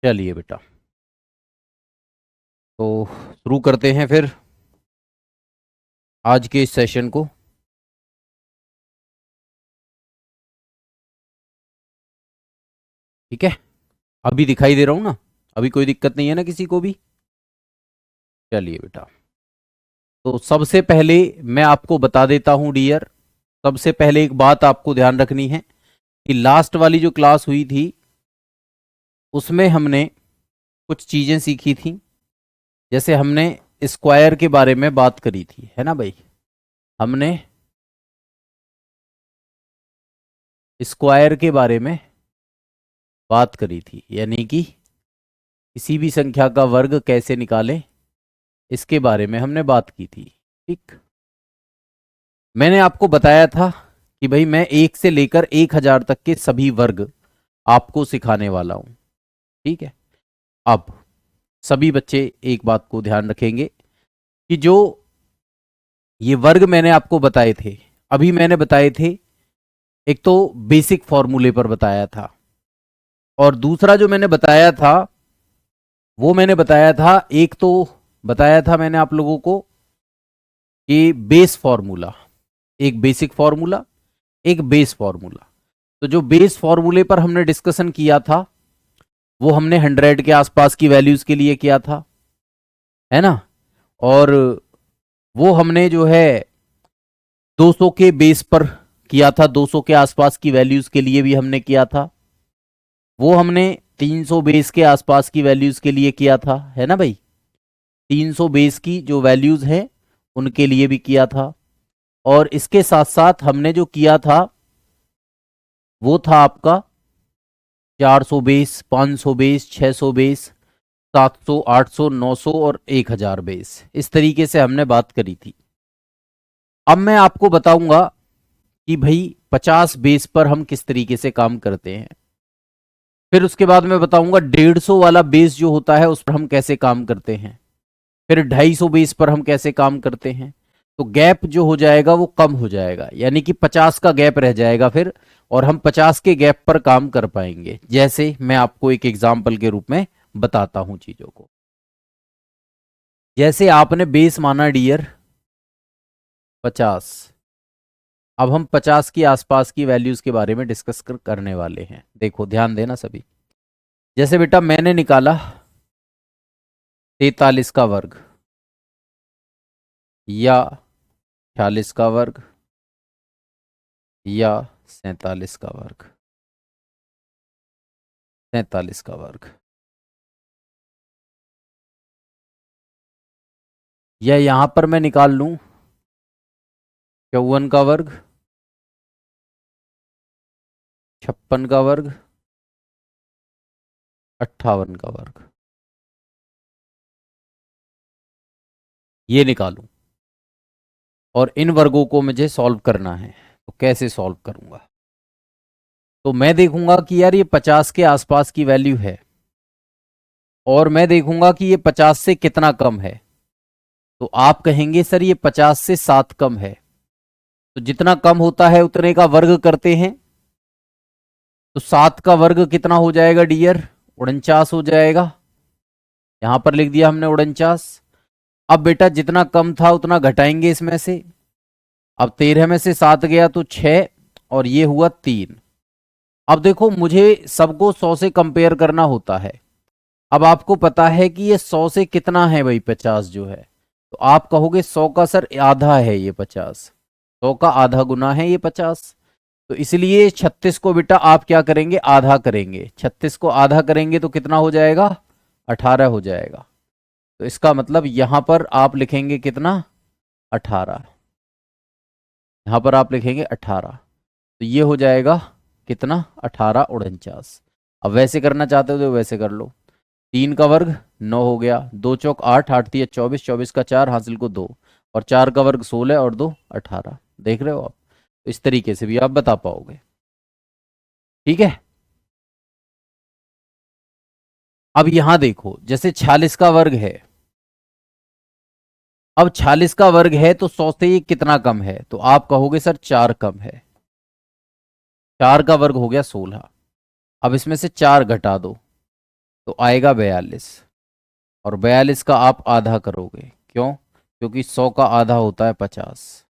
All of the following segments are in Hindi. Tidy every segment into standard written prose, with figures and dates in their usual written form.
चलिए बेटा, तो शुरू करते हैं फिर आज के इस सेशन को। ठीक है, अभी दिखाई दे रहा हूँ ना? अभी कोई दिक्कत नहीं है ना किसी को भी? चलिए बेटा, तो सबसे पहले मैं आपको बता देता हूँ डियर। सबसे पहले एक बात आपको ध्यान रखनी है कि लास्ट वाली जो क्लास हुई थी उसमें हमने कुछ चीजें सीखी थी। जैसे हमने स्क्वायर के बारे में बात करी थी, है ना भाई? हमने स्क्वायर के बारे में बात करी थी, यानी कि किसी भी संख्या का वर्ग कैसे निकालें, इसके बारे में हमने बात की थी। ठीक, मैंने आपको बताया था कि भाई मैं 1 से लेकर 1000 तक के सभी वर्ग आपको सिखाने वाला हूं। ठीक है, अब सभी बच्चे एक बात को ध्यान रखेंगे कि जो ये वर्ग मैंने आपको बताए थे, अभी मैंने बताए थे, एक तो बेसिक फॉर्मूले पर बताया था, और दूसरा जो मैंने बताया था वो मैंने बताया था, एक तो बताया था मैंने आप लोगों को कि बेस फॉर्मूला, एक बेसिक फॉर्मूला, एक बेस फॉर्मूला। तो जो बेस फॉर्मूले पर हमने डिस्कशन किया था वो हमने 100 के आसपास की वैल्यूज के लिए किया था, है ना? और वो हमने जो है 200 के बेस पर किया था, 200 के आसपास की वैल्यूज के लिए भी हमने किया था। वो हमने 300 बेस के आसपास की वैल्यूज के लिए किया था, है ना भाई? 300 बेस की जो वैल्यूज हैं उनके लिए भी किया था। और इसके साथ साथ हमने जो किया था वो था आपका 400 बेस, 500 बेस, 600 बेस, 700, 800, 900 और 1000 बेस। इस तरीके से हमने बात करी थी। अब मैं आपको बताऊंगा कि भाई 50 बेस पर हम किस तरीके से काम करते हैं। फिर उसके बाद मैं बताऊंगा 150 वाला बेस जो होता है उस पर हम कैसे काम करते हैं। फिर 250 बेस पर हम कैसे काम करते हैं। तो गैप जो हो जाएगा वो कम हो जाएगा, यानी कि 50 का गैप रह जाएगा फिर, और हम 50 के गैप पर काम कर पाएंगे। जैसे मैं आपको एक एग्जाम्पल के रूप में बताता हूं चीजों को। जैसे आपने बेस माना डियर 50, अब हम 50 की आसपास की वैल्यूज के बारे में डिस्कस करने वाले हैं। देखो ध्यान देना सभी। जैसे बेटा मैंने निकाला 43 का वर्ग, या 46 का वर्ग, या 47 का वर्ग, 47 का वर्ग, या यहां पर मैं निकाल लूं 54 का वर्ग, 56 का वर्ग, 58 का वर्ग, ये निकालूं। और इन वर्गों को मुझे सॉल्व करना है, तो कैसे सॉल्व करूंगा? तो मैं देखूंगा कि यार ये 50 के आसपास की वैल्यू है, और मैं देखूंगा कि ये 50 से कितना कम है। तो आप कहेंगे सर ये 50 से 7 कम है। तो जितना कम होता है उतने का वर्ग करते हैं। तो 7 का वर्ग कितना हो जाएगा डियर? 49 हो जाएगा। यहां पर लिख दिया हमने 49। अब बेटा जितना कम था उतना घटाएंगे इसमें से। अब 13 में से 7 गया तो 6, और ये हुआ 3। अब देखो मुझे सबको 100 से कंपेयर करना होता है। अब आपको पता है कि ये 100 से कितना है भाई, 50 जो है। तो आप कहोगे 100 का सर आधा है ये 50, 100 का आधा गुना है ये 50। तो इसलिए 36 को बेटा आप क्या करेंगे? आधा करेंगे। 36 को आधा करेंगे तो कितना हो जाएगा? 18 हो जाएगा। तो इसका मतलब यहां पर आप लिखेंगे कितना? 18। यहां पर आप लिखेंगे 18। तो ये हो जाएगा कितना? 18 49। अब वैसे करना चाहते हो तो वैसे कर लो। 3 का वर्ग 9 हो गया, 2 चौक 8, 8 तिया 24, 24 का 4 हासिल को 2, और 4 का वर्ग 16 और 2 18। देख रहे हो आप? तो इस तरीके से भी आप बता पाओगे। ठीक है, अब यहां देखो जैसे 46 का वर्ग है। अब 46 का वर्ग है तो 100 से ये कितना कम है? तो आप कहोगे सर 4 कम है। 4 का वर्ग हो गया 16। अब इसमें से 4 घटा दो, तो आएगा 42। और 42 का आप आधा करोगे, क्यों? क्योंकि 100 का आधा होता है 50।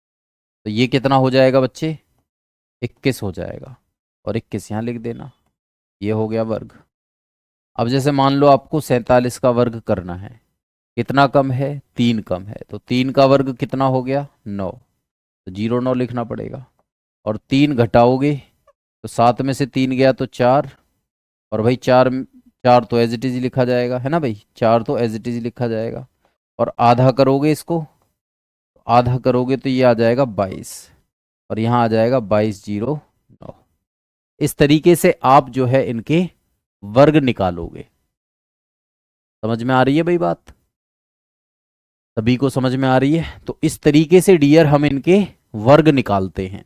तो ये कितना हो जाएगा बच्चे? 21 हो जाएगा। और 21 यहाँ लिख देना। ये हो गया वर्ग। अब जैसे मान लो आपको 47 का वर्ग करना है, कितना कम है? 3 कम है, तो 3 का वर्ग कितना हो गया? 9। तो 0 9 लिखना पड़ेगा। और 3 घटाओगे तो 7 में से 3 गया तो 4। और भाई 4, 4 तो एज इट इज लिखा जाएगा, है ना भाई? 4 तो एज इट इज लिखा जाएगा। और आधा करोगे इसको, आधा करोगे तो ये आ जाएगा 22। और यहाँ आ जाएगा 2209। इस तरीके से आप जो है इनके वर्ग निकालोगे। समझ में आ रही है भाई बात? सभी को समझ में आ रही है? तो इस तरीके से डियर हम इनके वर्ग निकालते हैं।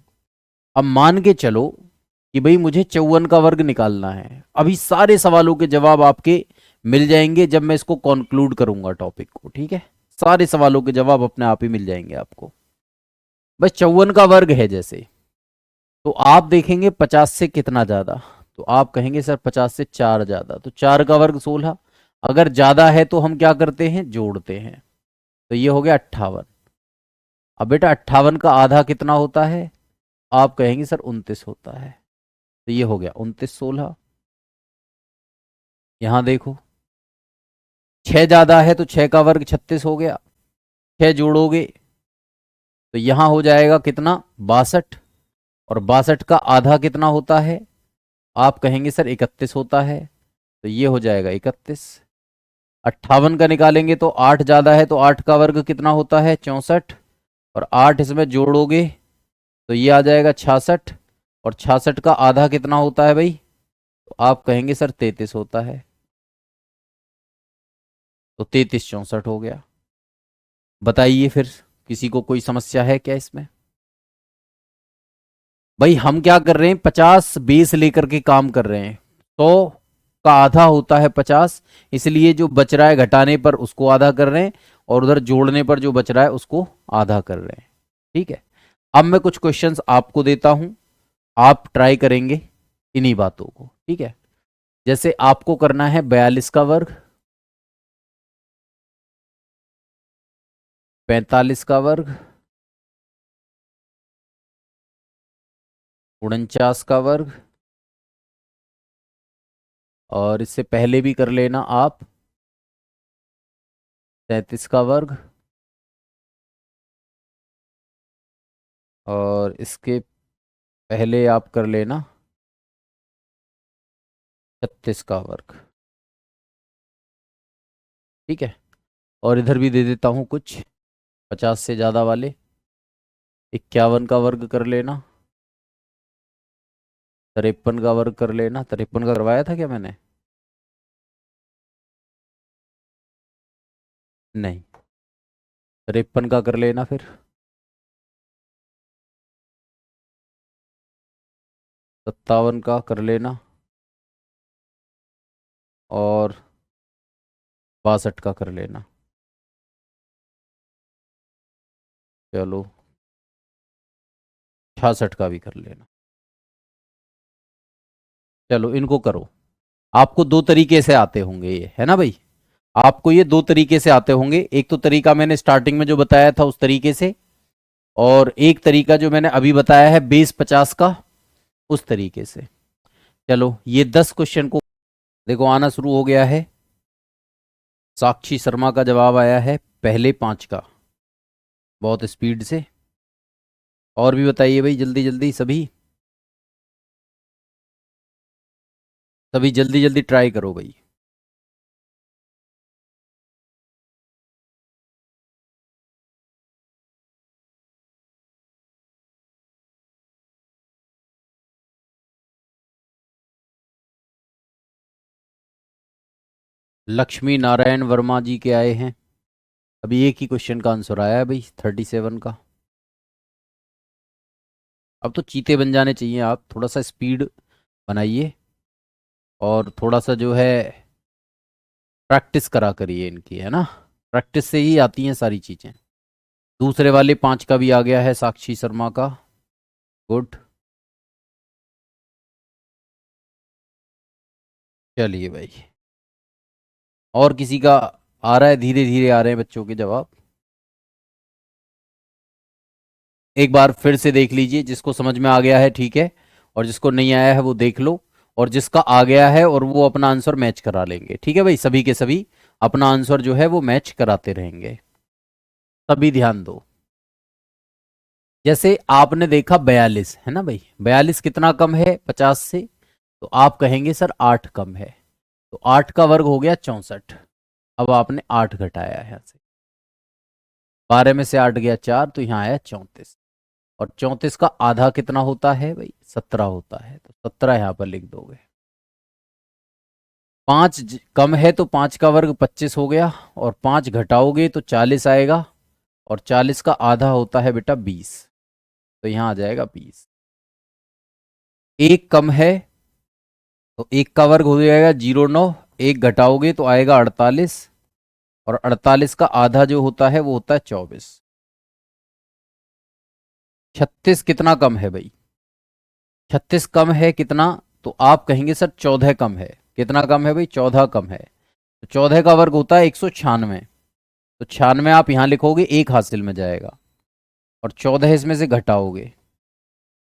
अब मान के चलो कि भाई मुझे 54 का वर्ग निकालना है। अभी सारे सवालों के जवाब आपके मिल जाएंगे जब मैं इसको कंक्लूड करूंगा टॉपिक को, ठीक है? सारे सवालों के जवाब अपने आप ही मिल जाएंगे आपको। बस 54 का वर्ग है जैसे, तो आप देखेंगे 50 से कितना ज्यादा, तो आप कहेंगे सर 50 से 4 ज्यादा, तो 4 का वर्ग 16। अगर ज्यादा है तो हम क्या करते हैं? जोड़ते हैं। तो ये हो गया 58। अब बेटा 58 का आधा कितना होता है? आप कहेंगे सर 29 होता है। तो ये हो गया 29 16। यहां देखो 6 ज्यादा है तो 6 का वर्ग 36 हो गया। 6 जोड़ोगे तो यहां हो जाएगा कितना? 62। और 62 का आधा कितना होता है? आप कहेंगे सर 31 होता है। तो ये हो जाएगा 31। 58 का निकालेंगे तो 8 ज्यादा है, तो 8 का वर्ग कितना होता है? 64। और 8 इसमें जोड़ोगे तो ये आ जाएगा 66। और 66 का आधा कितना होता है भाई? तो आप कहेंगे सर 33 होता है। तो 33 64 हो गया। बताइए फिर, किसी को कोई समस्या है क्या इसमें? भाई हम क्या कर रहे हैं? 50 बेस लेकर के काम कर रहे हैं। 100 का आधा होता है 50, इसलिए जो बच रहा है घटाने पर उसको आधा कर रहे हैं, और उधर जोड़ने पर जो बच रहा है उसको आधा कर रहे हैं। ठीक है। अब मैं कुछ क्वेश्चंस आपको देता हूं, आप ट्राई करेंगे इन्हीं बातों को, ठीक है? जैसे आपको करना है 42 का वर्ग, 45 का वर्ग, 49 का वर्ग, और इससे पहले भी कर लेना आप 37 का वर्ग, और इसके पहले आप कर लेना 36 का वर्ग। ठीक है। और इधर भी दे देता हूं कुछ 50 से ज़्यादा वाले। 51 का वर्ग कर लेना, 53 का वर्ग कर लेना। 53 का करवाया था क्या मैंने? नहीं। 53 का कर लेना फिर। 57 का कर लेना। और 62 का कर लेना। चलो 66 का भी कर लेना। चलो इनको करो। आपको दो तरीके से आते होंगे ये, है ना भाई? आपको ये दो तरीके से आते होंगे। एक तो तरीका मैंने स्टार्टिंग में जो बताया था उस तरीके से, और एक तरीका जो मैंने अभी बताया है बेस 50 का, उस तरीके से। चलो ये 10 क्वेश्चन को देखो आना शुरू हो गया है। साक्षी शर्मा का जवाब आया है पहले 5 का, बहुत स्पीड से। और भी बताइए भाई जल्दी जल्दी सभी, सभी जल्दी जल्दी ट्राई करो भाई। लक्ष्मी नारायण वर्मा जी के आए हैं। अभी एक ही क्वेश्चन का आंसर आया है भाई 37 का। अब तो चीते बन जाने चाहिए आप, थोड़ा सा स्पीड बनाइए, और थोड़ा सा जो है प्रैक्टिस करा करिए इनकी, है ना? प्रैक्टिस से ही आती हैं सारी चीजें। दूसरे वाले 5 का भी आ गया है साक्षी शर्मा का। गुड। चलिए भाई। और किसी का आ रहा है? धीरे धीरे आ रहे हैं बच्चों के जवाब। एक बार फिर से देख लीजिए, जिसको समझ में आ गया है ठीक है, और जिसको नहीं आया है वो देख लो, और जिसका आ गया है और वो अपना आंसर मैच करा लेंगे। ठीक है भाई, सभी के सभी अपना आंसर जो है वो मैच कराते रहेंगे। सभी ध्यान दो। जैसे आपने देखा 42 है ना भाई, 42 कितना कम है 50 से? तो आप कहेंगे सर 8 कम है। तो 8 का वर्ग हो गया 64। अब आपने 8 घटाया है यहाँ से, 12 में से 8 गया 4, तो यहाँ आया 34। और 34 का आधा कितना होता है भाई? 17 होता है। तो 17 यहाँ पर लिख दोगे। 5 कम है तो 5 का वर्ग 25 हो गया, और 5 घटाओगे तो 40 आएगा, और 40 का आधा होता है बेटा 20। तो यहाँ आ जाएगा 20। एक कम है तो एक का वर्ग हो जाएगा 09, एक घटाओगे तो आएगा 48, और 48 का आधा जो होता है वो होता है 24। 36 कितना कम है भाई? 36 कम है कितना? तो आप कहेंगे सर 14 कम है। कितना कम है भाई? 14 कम है। तो 14 का वर्ग होता है 196। तो 96 आप यहां लिखोगे, एक हासिल में जाएगा, और 14 इसमें से घटाओगे।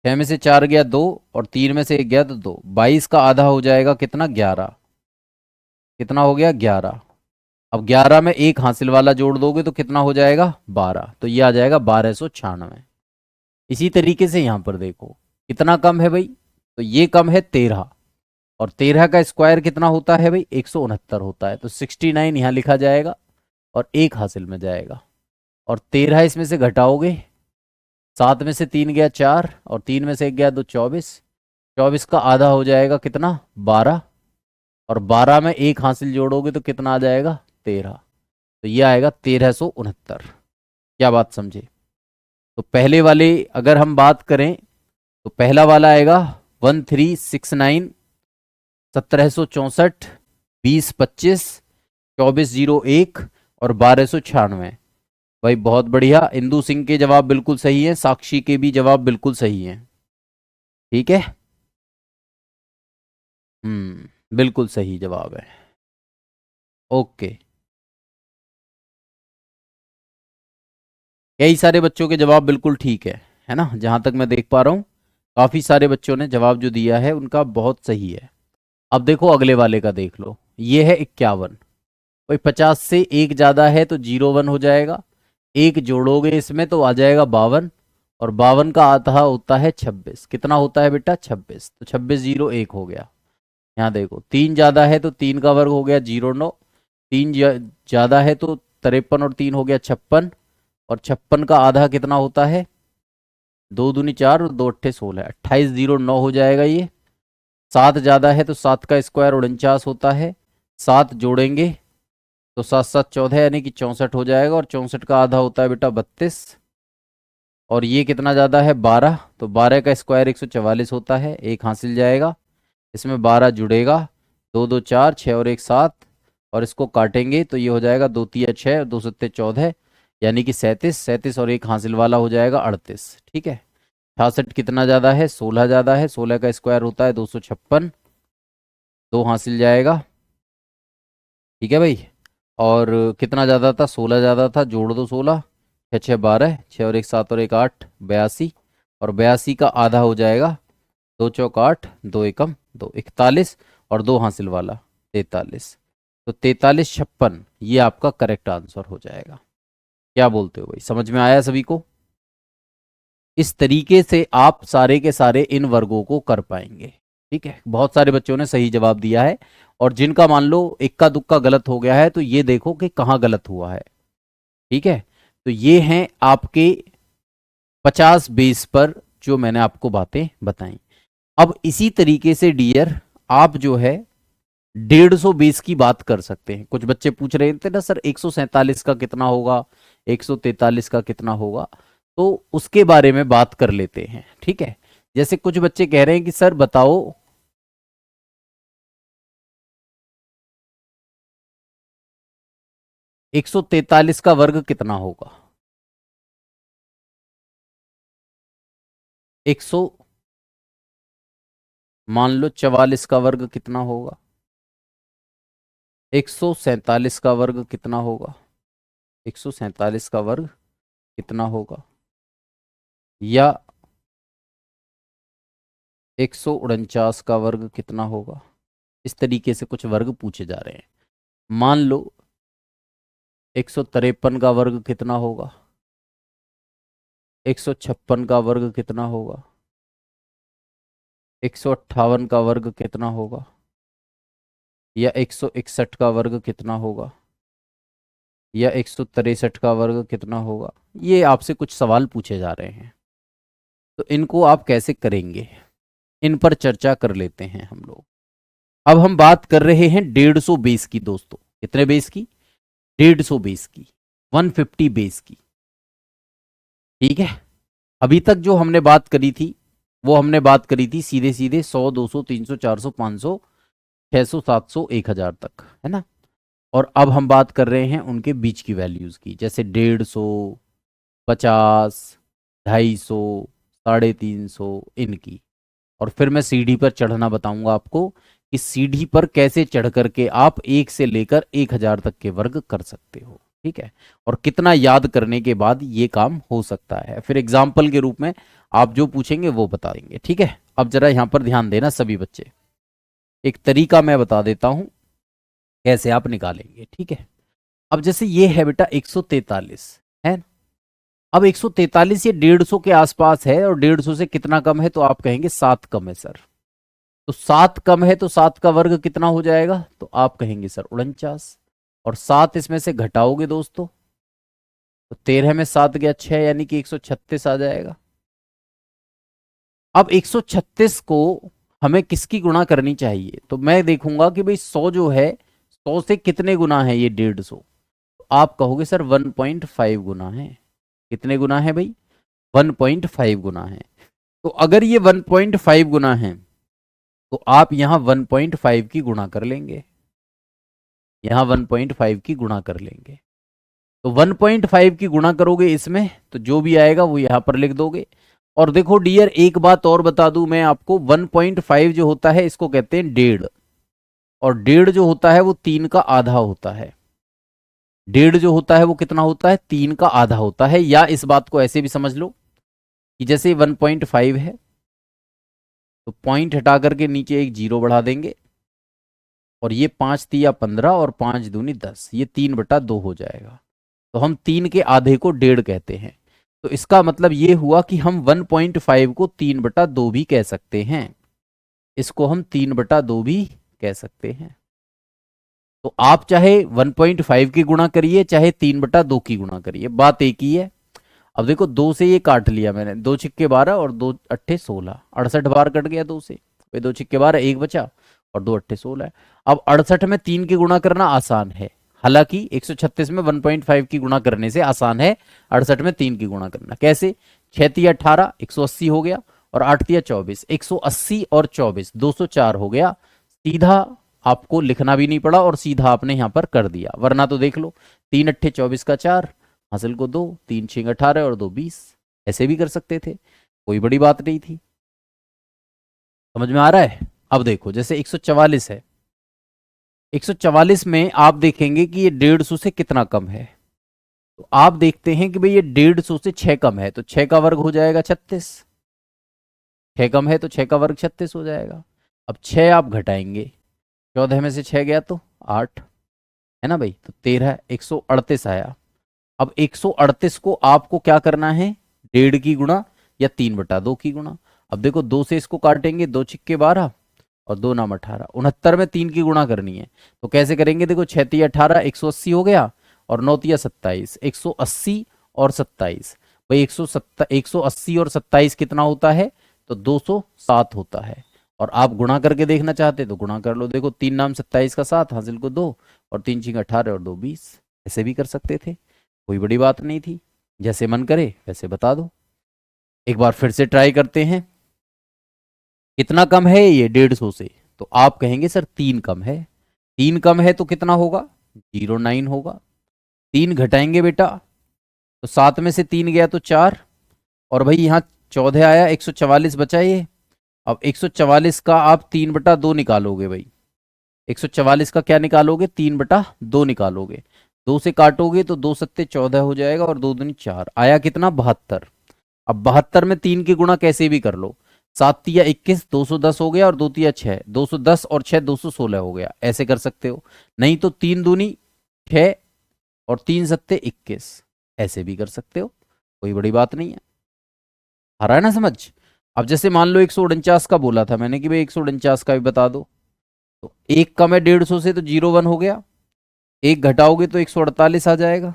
6 में से 4 गया 2, और 3 में से 1 गया तो 2। 22 का आधा हो जाएगा कितना? 11। कितना हो गया? 11। अब 11 में एक हासिल वाला जोड़ दोगे तो कितना हो जाएगा? 12। तो ये आ जाएगा 1296। इसी तरीके से यहां पर देखो कितना कम है भाई? तो ये कम है 13, और 13 का स्क्वायर कितना होता है भाई? 169 होता है। तो 69 यहां लिखा जाएगा, और एक हासिल में जाएगा, और 13 इसमें से घटाओगे। 7 में से 3 गया 4, और 3 में से 1 गया तो 24। 24 का आधा हो जाएगा कितना? 12। और 12 में एक हासिल जोड़ोगे तो कितना आ जाएगा? 13। तो ये आएगा 1369। क्या बात समझे? तो पहले वाले अगर हम बात करें तो पहला वाला आएगा 1369, 1764, 2025, 2401 और 1296। भाई बहुत बढ़िया, इंदू सिंह के जवाब बिल्कुल सही है, साक्षी के भी जवाब बिल्कुल सही है। ठीक है, बिल्कुल सही जवाब है। ओके। कई सारे बच्चों के जवाब बिल्कुल ठीक है ना, जहां तक मैं देख पा रहा हूं। काफी सारे बच्चों ने जवाब जो दिया है उनका बहुत सही है। अब देखो अगले वाले का देख लो, ये है 51। भाई 50 से एक ज्यादा है तो 01 हो जाएगा, एक जोड़ोगे इसमें तो आ जाएगा 52, और 52 का आधा होता है 26। कितना होता है बेटा? 26। तो 2601 हो गया। यहाँ देखो 3 ज्यादा है तो 3 का वर्ग हो गया 09, 3 ज्यादा है तो 53, और 3 हो गया 56, और 56 का आधा कितना होता है? 2 दूनी 4 और 2 अट्ठे 16, 2809 हो जाएगा ये। 7 ज्यादा है तो 7 का स्क्वायर 49 होता है, 7 जोड़ेंगे तो 7 7 14 यानी कि 64 हो जाएगा, और 64 का आधा होता है बेटा 32। और ये कितना ज्यादा है? 12। तो 12 का स्क्वायर 144 होता है, एक हासिल जाएगा, इसमें 12 जुड़ेगा, 2 2 4 6 और 1 7, और इसको काटेंगे तो ये हो जाएगा 2 3 6 2 7 14, यानी कि 37। 37 और एक हासिल वाला हो जाएगा 38। ठीक है। 66 कितना ज्यादा है? 16 ज्यादा है, 16 का स्क्वायर होता है 256, दो हासिल जाएगा। ठीक है भाई। और कितना ज़्यादा था? 16 ज़्यादा था, जोड़ दो 16, 6 6 12, 6 और एक 7 और एक 8, 82, और 82 का आधा हो जाएगा 2 चौक 8, 2 एकम 2, 41, और दो हासिल वाला 43। तो 43 56 ये आपका करेक्ट आंसर हो जाएगा। क्या बोलते हो भाई, समझ में आया सभी को? इस तरीके से आप सारे के सारे इन वर्गों को कर पाएंगे। ठीक है, बहुत सारे बच्चों ने सही जवाब दिया है, और जिनका मान लो इक्का दुक्का गलत हो गया है तो ये देखो कि कहाँ गलत हुआ है। ठीक है, तो ये हैं आपके 50 बेस पर जो मैंने आपको बातें बताई। अब इसी तरीके से डियर आप जो है 150 बेस की बात कर सकते हैं। कुछ बच्चे पूछ रहे थे ना सर 147 का कितना होगा, 143 का कितना होगा, तो उसके बारे में बात कर लेते हैं। ठीक है, जैसे कुछ बच्चे कह रहे हैं कि सर बताओ 143 का वर्ग कितना होगा? 100 मान लो 44 का वर्ग कितना होगा? 147 का वर्ग कितना होगा? 147 का वर्ग कितना होगा? या 149 का वर्ग कितना होगा? इस तरीके से कुछ वर्ग पूछे जा रहे हैं। मान लो 153 का वर्ग कितना होगा? 156 का वर्ग कितना होगा? 158 का वर्ग कितना होगा? या 161 का वर्ग कितना होगा? या 163 का वर्ग कितना होगा? ये आपसे कुछ सवाल पूछे जा रहे हैं, तो इनको आप कैसे करेंगे, इन पर चर्चा कर लेते हैं हम लोग। अब हम बात कर रहे हैं 150 बेस की दोस्तों। कितने बेस की? 150 बेस की, 150 बेस की। ठीक है, अभी तक जो हमने बात करी थी वो हमने बात करी थी सीधे सीधे 100, 200, 300, 400, 500, 600, 700, 1000 तक, है ना। और अब हम बात कर रहे हैं उनके बीच की वैल्यूज की, जैसे 150, 50, 250, 350 इनकी। और फिर मैं सीढ़ी पर चढ़ना बताऊंगा आपको कि सीढ़ी पर कैसे चढ़ करके आप 1 से लेकर 1000 तक के वर्ग कर सकते हो। ठीक है, और कितना याद करने के बाद ये काम हो सकता है, फिर एग्जाम्पल के रूप में आप जो पूछेंगे वो बता देंगे। ठीक है, अब जरा यहां पर ध्यान देना सभी बच्चे, एक तरीका मैं बता देता हूं कैसे आप निकालेंगे। ठीक है, अब जैसे ये है बेटा 143 है। अब 143 ये 150 के आसपास है, और 150 से कितना कम है? तो आप कहेंगे 7 कम है सर। तो 7 कम है तो 7 का वर्ग कितना हो जाएगा? तो आप कहेंगे सर 49। और 7 इसमें से घटाओगे दोस्तों तो 13 में 7 गया 6, यानी कि 136 आ जाएगा। अब 136 को हमें किसकी गुणा करनी चाहिए? तो मैं देखूंगा कि भाई 100 जो है, 100 से कितने गुना है ये 150? तो आप कहोगे सर 1.5 गुना है। कितने गुना है भाई? 1.5 गुना है। तो अगर ये 1.5 गुना है तो आप यहां 1.5 की गुणा कर लेंगे, यहां 1.5 की गुणा कर लेंगे। तो 1.5 की गुणा करोगे इसमें तो जो भी आएगा वो यहां पर लिख दोगे। और देखो डियर, एक बात और बता दूं मैं आपको, 1.5 जो होता है इसको कहते हैं 1.5, और 1.5 जो होता है वो 3 का आधा होता है। 1.5 जो होता है वो कितना होता है? 3 का आधा होता है। या इस बात को ऐसे भी समझ लो कि जैसे 1.5 है तो पॉइंट हटा करके नीचे एक जीरो बढ़ा देंगे, और ये 5 तिया 15 और 5 दूनी 10, ये 3/2 हो जाएगा। तो हम 3 के आधे को 1.5 कहते हैं। तो इसका मतलब ये हुआ कि हम 1.5 को 3/2 भी कह सकते हैं। इसको हम 3/2 भी कह सकते हैं। तो आप चाहे 1.5 की गुणा करिए, चाहे 3/2 की गुणा करिए, बात एक ही है। अब देखो 2 से ये काट लिया मैंने, 2 छिक्के 12 और 2 अट्ठे 16, 68 बार कट गया 2 से। भाई 2 छिक्के 12, एक बचा, और 2 अट्ठे 16 है। अब 68 में 3 की गुणा करना आसान है, हालांकि 136 में 1.5 की गुणा करने से आसान है 68 में 3 की गुणा करना। कैसे? 6 तिया 18, 180 हो गया, और 8 तिया 24, 180 और 24 204 हो गया। सीधा आपको लिखना भी नहीं पड़ा, और सीधा आपने यहां पर कर दिया। वरना तो देख लो, 3 अट्ठे 24 का 4, हासिल को 2, 3 6 18 और 2 20, ऐसे भी कर सकते थे, कोई बड़ी बात नहीं थी। समझ में आ रहा है? अब देखो जैसे 144 है, 144 में आप देखेंगे कि ये 150 से कितना कम है। तो आप देखते हैं कि भाई ये 150 से 6 कम है, तो 6 का वर्ग हो जाएगा 36। 6 कम है तो 6 का वर्ग 36 हो जाएगा। अब 6 आप घटाएंगे, 14 में से 6 गया तो 8, है ना भाई, तो 13, 138 आया। अब 138 को आपको क्या करना है? 1.5 की गुणा या 3/2 की गुणा। अब देखो 2 से इसको काटेंगे, 2 छिक्के 12 और 2 नाम 18, 69 में 3 की गुणा करनी है। तो कैसे करेंगे? देखो 6 तिया 18, 180 हो गया, और 9 तिया 27, 180 और 27। भाई 180 और 27 कितना होता है? तो 207 होता है। और आप गुणा करके देखना चाहते तो गुणा कर लो। देखो 3 नाम 27 का 7, हासिल को 2, और 3 छिंग 18 और 2 20, ऐसे भी कर सकते थे, कोई बड़ी बात नहीं थी। जैसे मन करे वैसे बता दो। एक बार फिर से ट्राई करते हैं। कितना कम है ये 150 से? तो आप कहेंगे सर 3 कम है। 3 कम है तो कितना होगा? 09 होगा। 3 घटाएंगे बेटा, तो 7 में से 3 गया तो 4, और भाई यहाँ 14 आया, 144 बचा ये। अब 144 का आप 3/2 निकालोगे भाई, 144 का क्या निकालोगे, 3/2 निकालोगे। 2 से काटोगे तो 2 सत्ते 14 हो जाएगा और 2 दूनी 4, आया कितना, 72। अब 72 में 3 की गुणा कैसे भी कर लो। 7 तिया 21, 210 हो गया, और 2 तिया 6, 210 और 6 216 हो गया, ऐसे कर सकते हो। नहीं तो 3 दूनी 6 और 3 सत्ते 21, ऐसे भी कर सकते हो, कोई बड़ी बात नहीं है। आ रहा है ना समझ। अब जैसे मान लो 149 का बोला था मैंने कि भाई 149 का भी बता दो, तो एक कम है 150 से तो 01 हो गया, एक घटाओगे तो 148 आ जाएगा।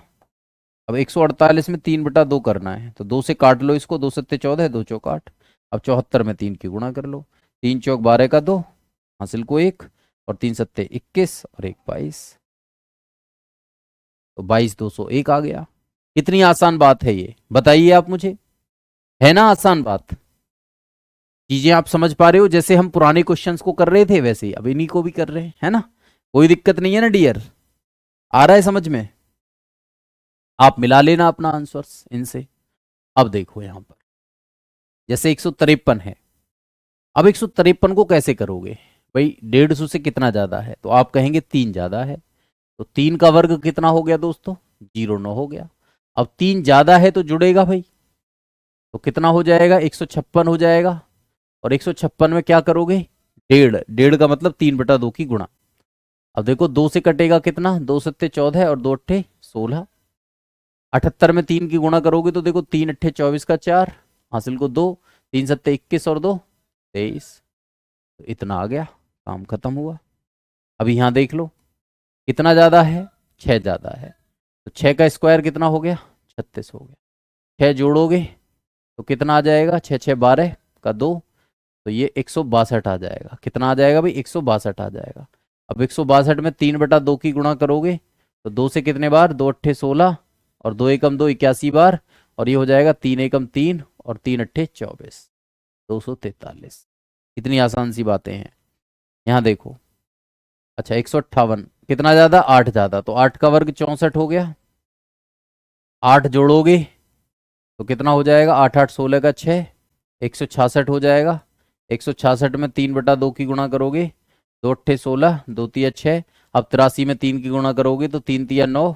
अब 148 में 3/2 करना है, तो 2 से काट लो इसको, 2 सत्ते 14, 2 चौक 8। अब 74 में 3 की गुणा कर लो, 3 चौक 12 का 2, हासिल को 1, और 3 सत्ते 21 और 1 22, तो 22,201 आ गया। कितनी आसान बात है ये, बताइए आप मुझे, है ना आसान बात। चीजें आप समझ पा रहे हो, जैसे हम पुराने क्वेश्चंस को कर रहे थे वैसे ही अब इन्हीं को भी कर रहे हैं, है ना। कोई दिक्कत नहीं है ना डियर, आ रहा है समझ में। आप मिला लेना अपना आंसर्स इनसे। अब देखो यहां पर जैसे 153 है, अब 153 को कैसे करोगे। भाई 150 से कितना ज्यादा है, तो आप कहेंगे 3 ज्यादा है, तो 3 का वर्ग कितना हो गया दोस्तों, 09 हो गया। अब 3 ज्यादा है तो जुड़ेगा भाई, तो कितना हो जाएगा, 156 हो जाएगा। और 156 में क्या करोगे, 1.5, 1.5 का मतलब 3/2 की गुणा। अब देखो 2 से कटेगा कितना, 2 सत्ते 14 और 2 अट्ठे 16। 78 में 3 की गुणा करोगे तो देखो 3 अट्ठे 24 का 4, हासिल को 2, 3 सत्ते 21 और 2 23, तो इतना आ गया, काम खत्म हुआ। अभी यहां देख लो कितना ज्यादा है, 6 ज्यादा है, तो 6 का स्क्वायर कितना हो गया, 36 हो गया। 6 जोड़ोगे तो कितना आ जाएगा, 6 6 12 का 2, तो ये 162 आ जाएगा। कितना आ जाएगा भाई, 162 आ जाएगा। अब 162 में 3/2 की गुणा करोगे तो 2 से कितने बार, 2 अट्ठे 16 और 2 एकम 2 81 बार, और ये हो जाएगा 3 एकम 3 और 3 अट्ठे 24, 243। कितनी आसान सी बातें हैं। यहाँ देखो, अच्छा 158 कितना ज्यादा, 8 ज्यादा, तो 8 का वर्ग 64 हो गया। 8 जोड़ोगे तो कितना हो जाएगा, 8 8 16 का 6, 166 हो जाएगा। 166 में 3/2 की गुणा करोगे, 2 अट्ठे 16, 2 तिया 6। अब 83 में 3 की गुणा करोगे तो 3 तिया 9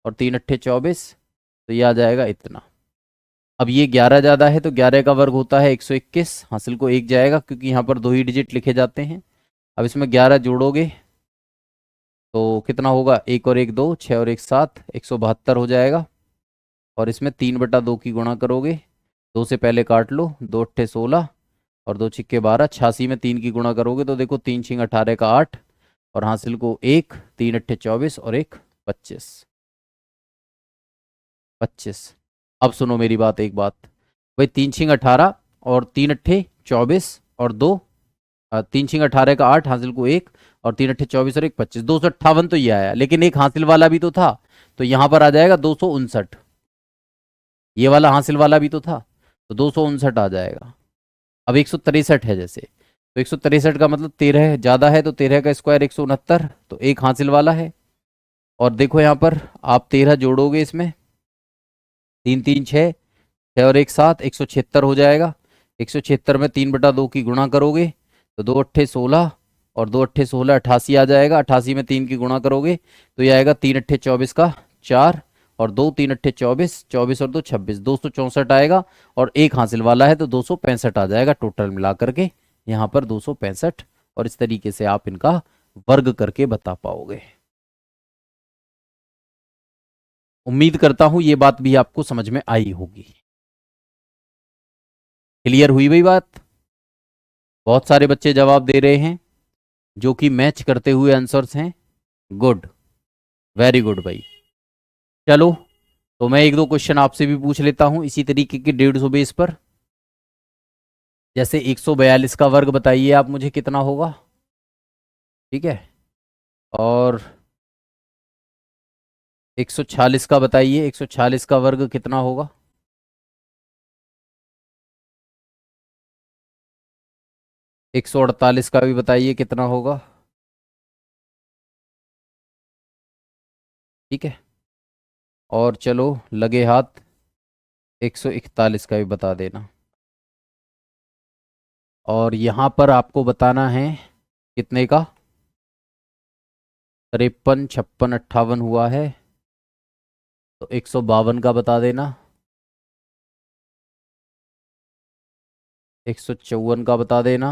और 3 अट्ठे 24, तो ये आ जाएगा इतना। अब ये 11 ज्यादा है, तो 11 का वर्ग होता है 121, हासिल को 1 जाएगा क्योंकि यहाँ पर 2 ही डिजिट लिखे जाते हैं। अब इसमें 11 जोड़ोगे तो कितना होगा, 1 और 1 2, 6 और 1 7, 172 हो जाएगा। और इसमें 3/2 की गुणा करोगे, 2 से पहले काट लो, 2 अट्ठे 16 और 2 छिक्के 12, 86 में 3 की गुणा करोगे तो देखो 3 छिंग 18 का 8, और हासिल को 1, 3 अट्ठे 24 और 1 25, 25। अब सुनो मेरी बात, एक बात भाई, 3 छिंग 18 और 3 अट्ठे 24 और 2, 3 छिंग 18 का 8, हासिल को 1 और 3 अट्ठे 24 और 1 25, 258 तो ये आया, लेकिन एक हासिल वाला भी तो था, तो यहां पर आ जाएगा 259। ये वाला हासिल वाला भी तो था, तो 259 आ जाएगा। अब 163 है जैसे, तो 163 का मतलब 13 ज्यादा है, तो 13 का स्क्वायर 169, तो एक हासिल वाला है। और देखो यहाँ पर आप 13 जोड़ोगे इसमें, 3 3 6, 6 और 1 7, 176 हो जाएगा। 176 में 3/2 की गुणा करोगे तो 2 अट्ठे 16 और 2 अट्ठे 16 88 आ जाएगा। 88 में 3 की गुणा करोगे तो ये आएगा 3 अट्ठे 24 का 4, और 2 3 अट्ठे 24, 24 और 2 26, 264 आएगा। और एक हासिल वाला है तो 265 आ जाएगा टोटल मिला करके, यहाँ पर 265। और इस तरीके से आप इनका वर्ग करके बता पाओगे। उम्मीद करता हूं ये बात भी आपको समझ में आई होगी। क्लियर हुई भाई बात। बहुत सारे बच्चे जवाब दे रहे हैं जो कि मैच करते हुए आंसर्स हैं। गुड, वेरी गुड भाई। चलो, तो मैं एक दो क्वेश्चन आपसे भी पूछ लेता हूं इसी तरीके के 150 बेस पर। जैसे 142 का वर्ग बताइए आप मुझे कितना होगा, ठीक है। और 146 का बताइए, 146 का वर्ग कितना होगा। 148 का भी बताइए कितना होगा, ठीक है। और चलो लगे हाथ, 141 का भी बता देना। और यहाँ पर आपको बताना है कितने का, 53, 56, 58 हुआ है, तो 152 का बता देना। 154 का बता देना।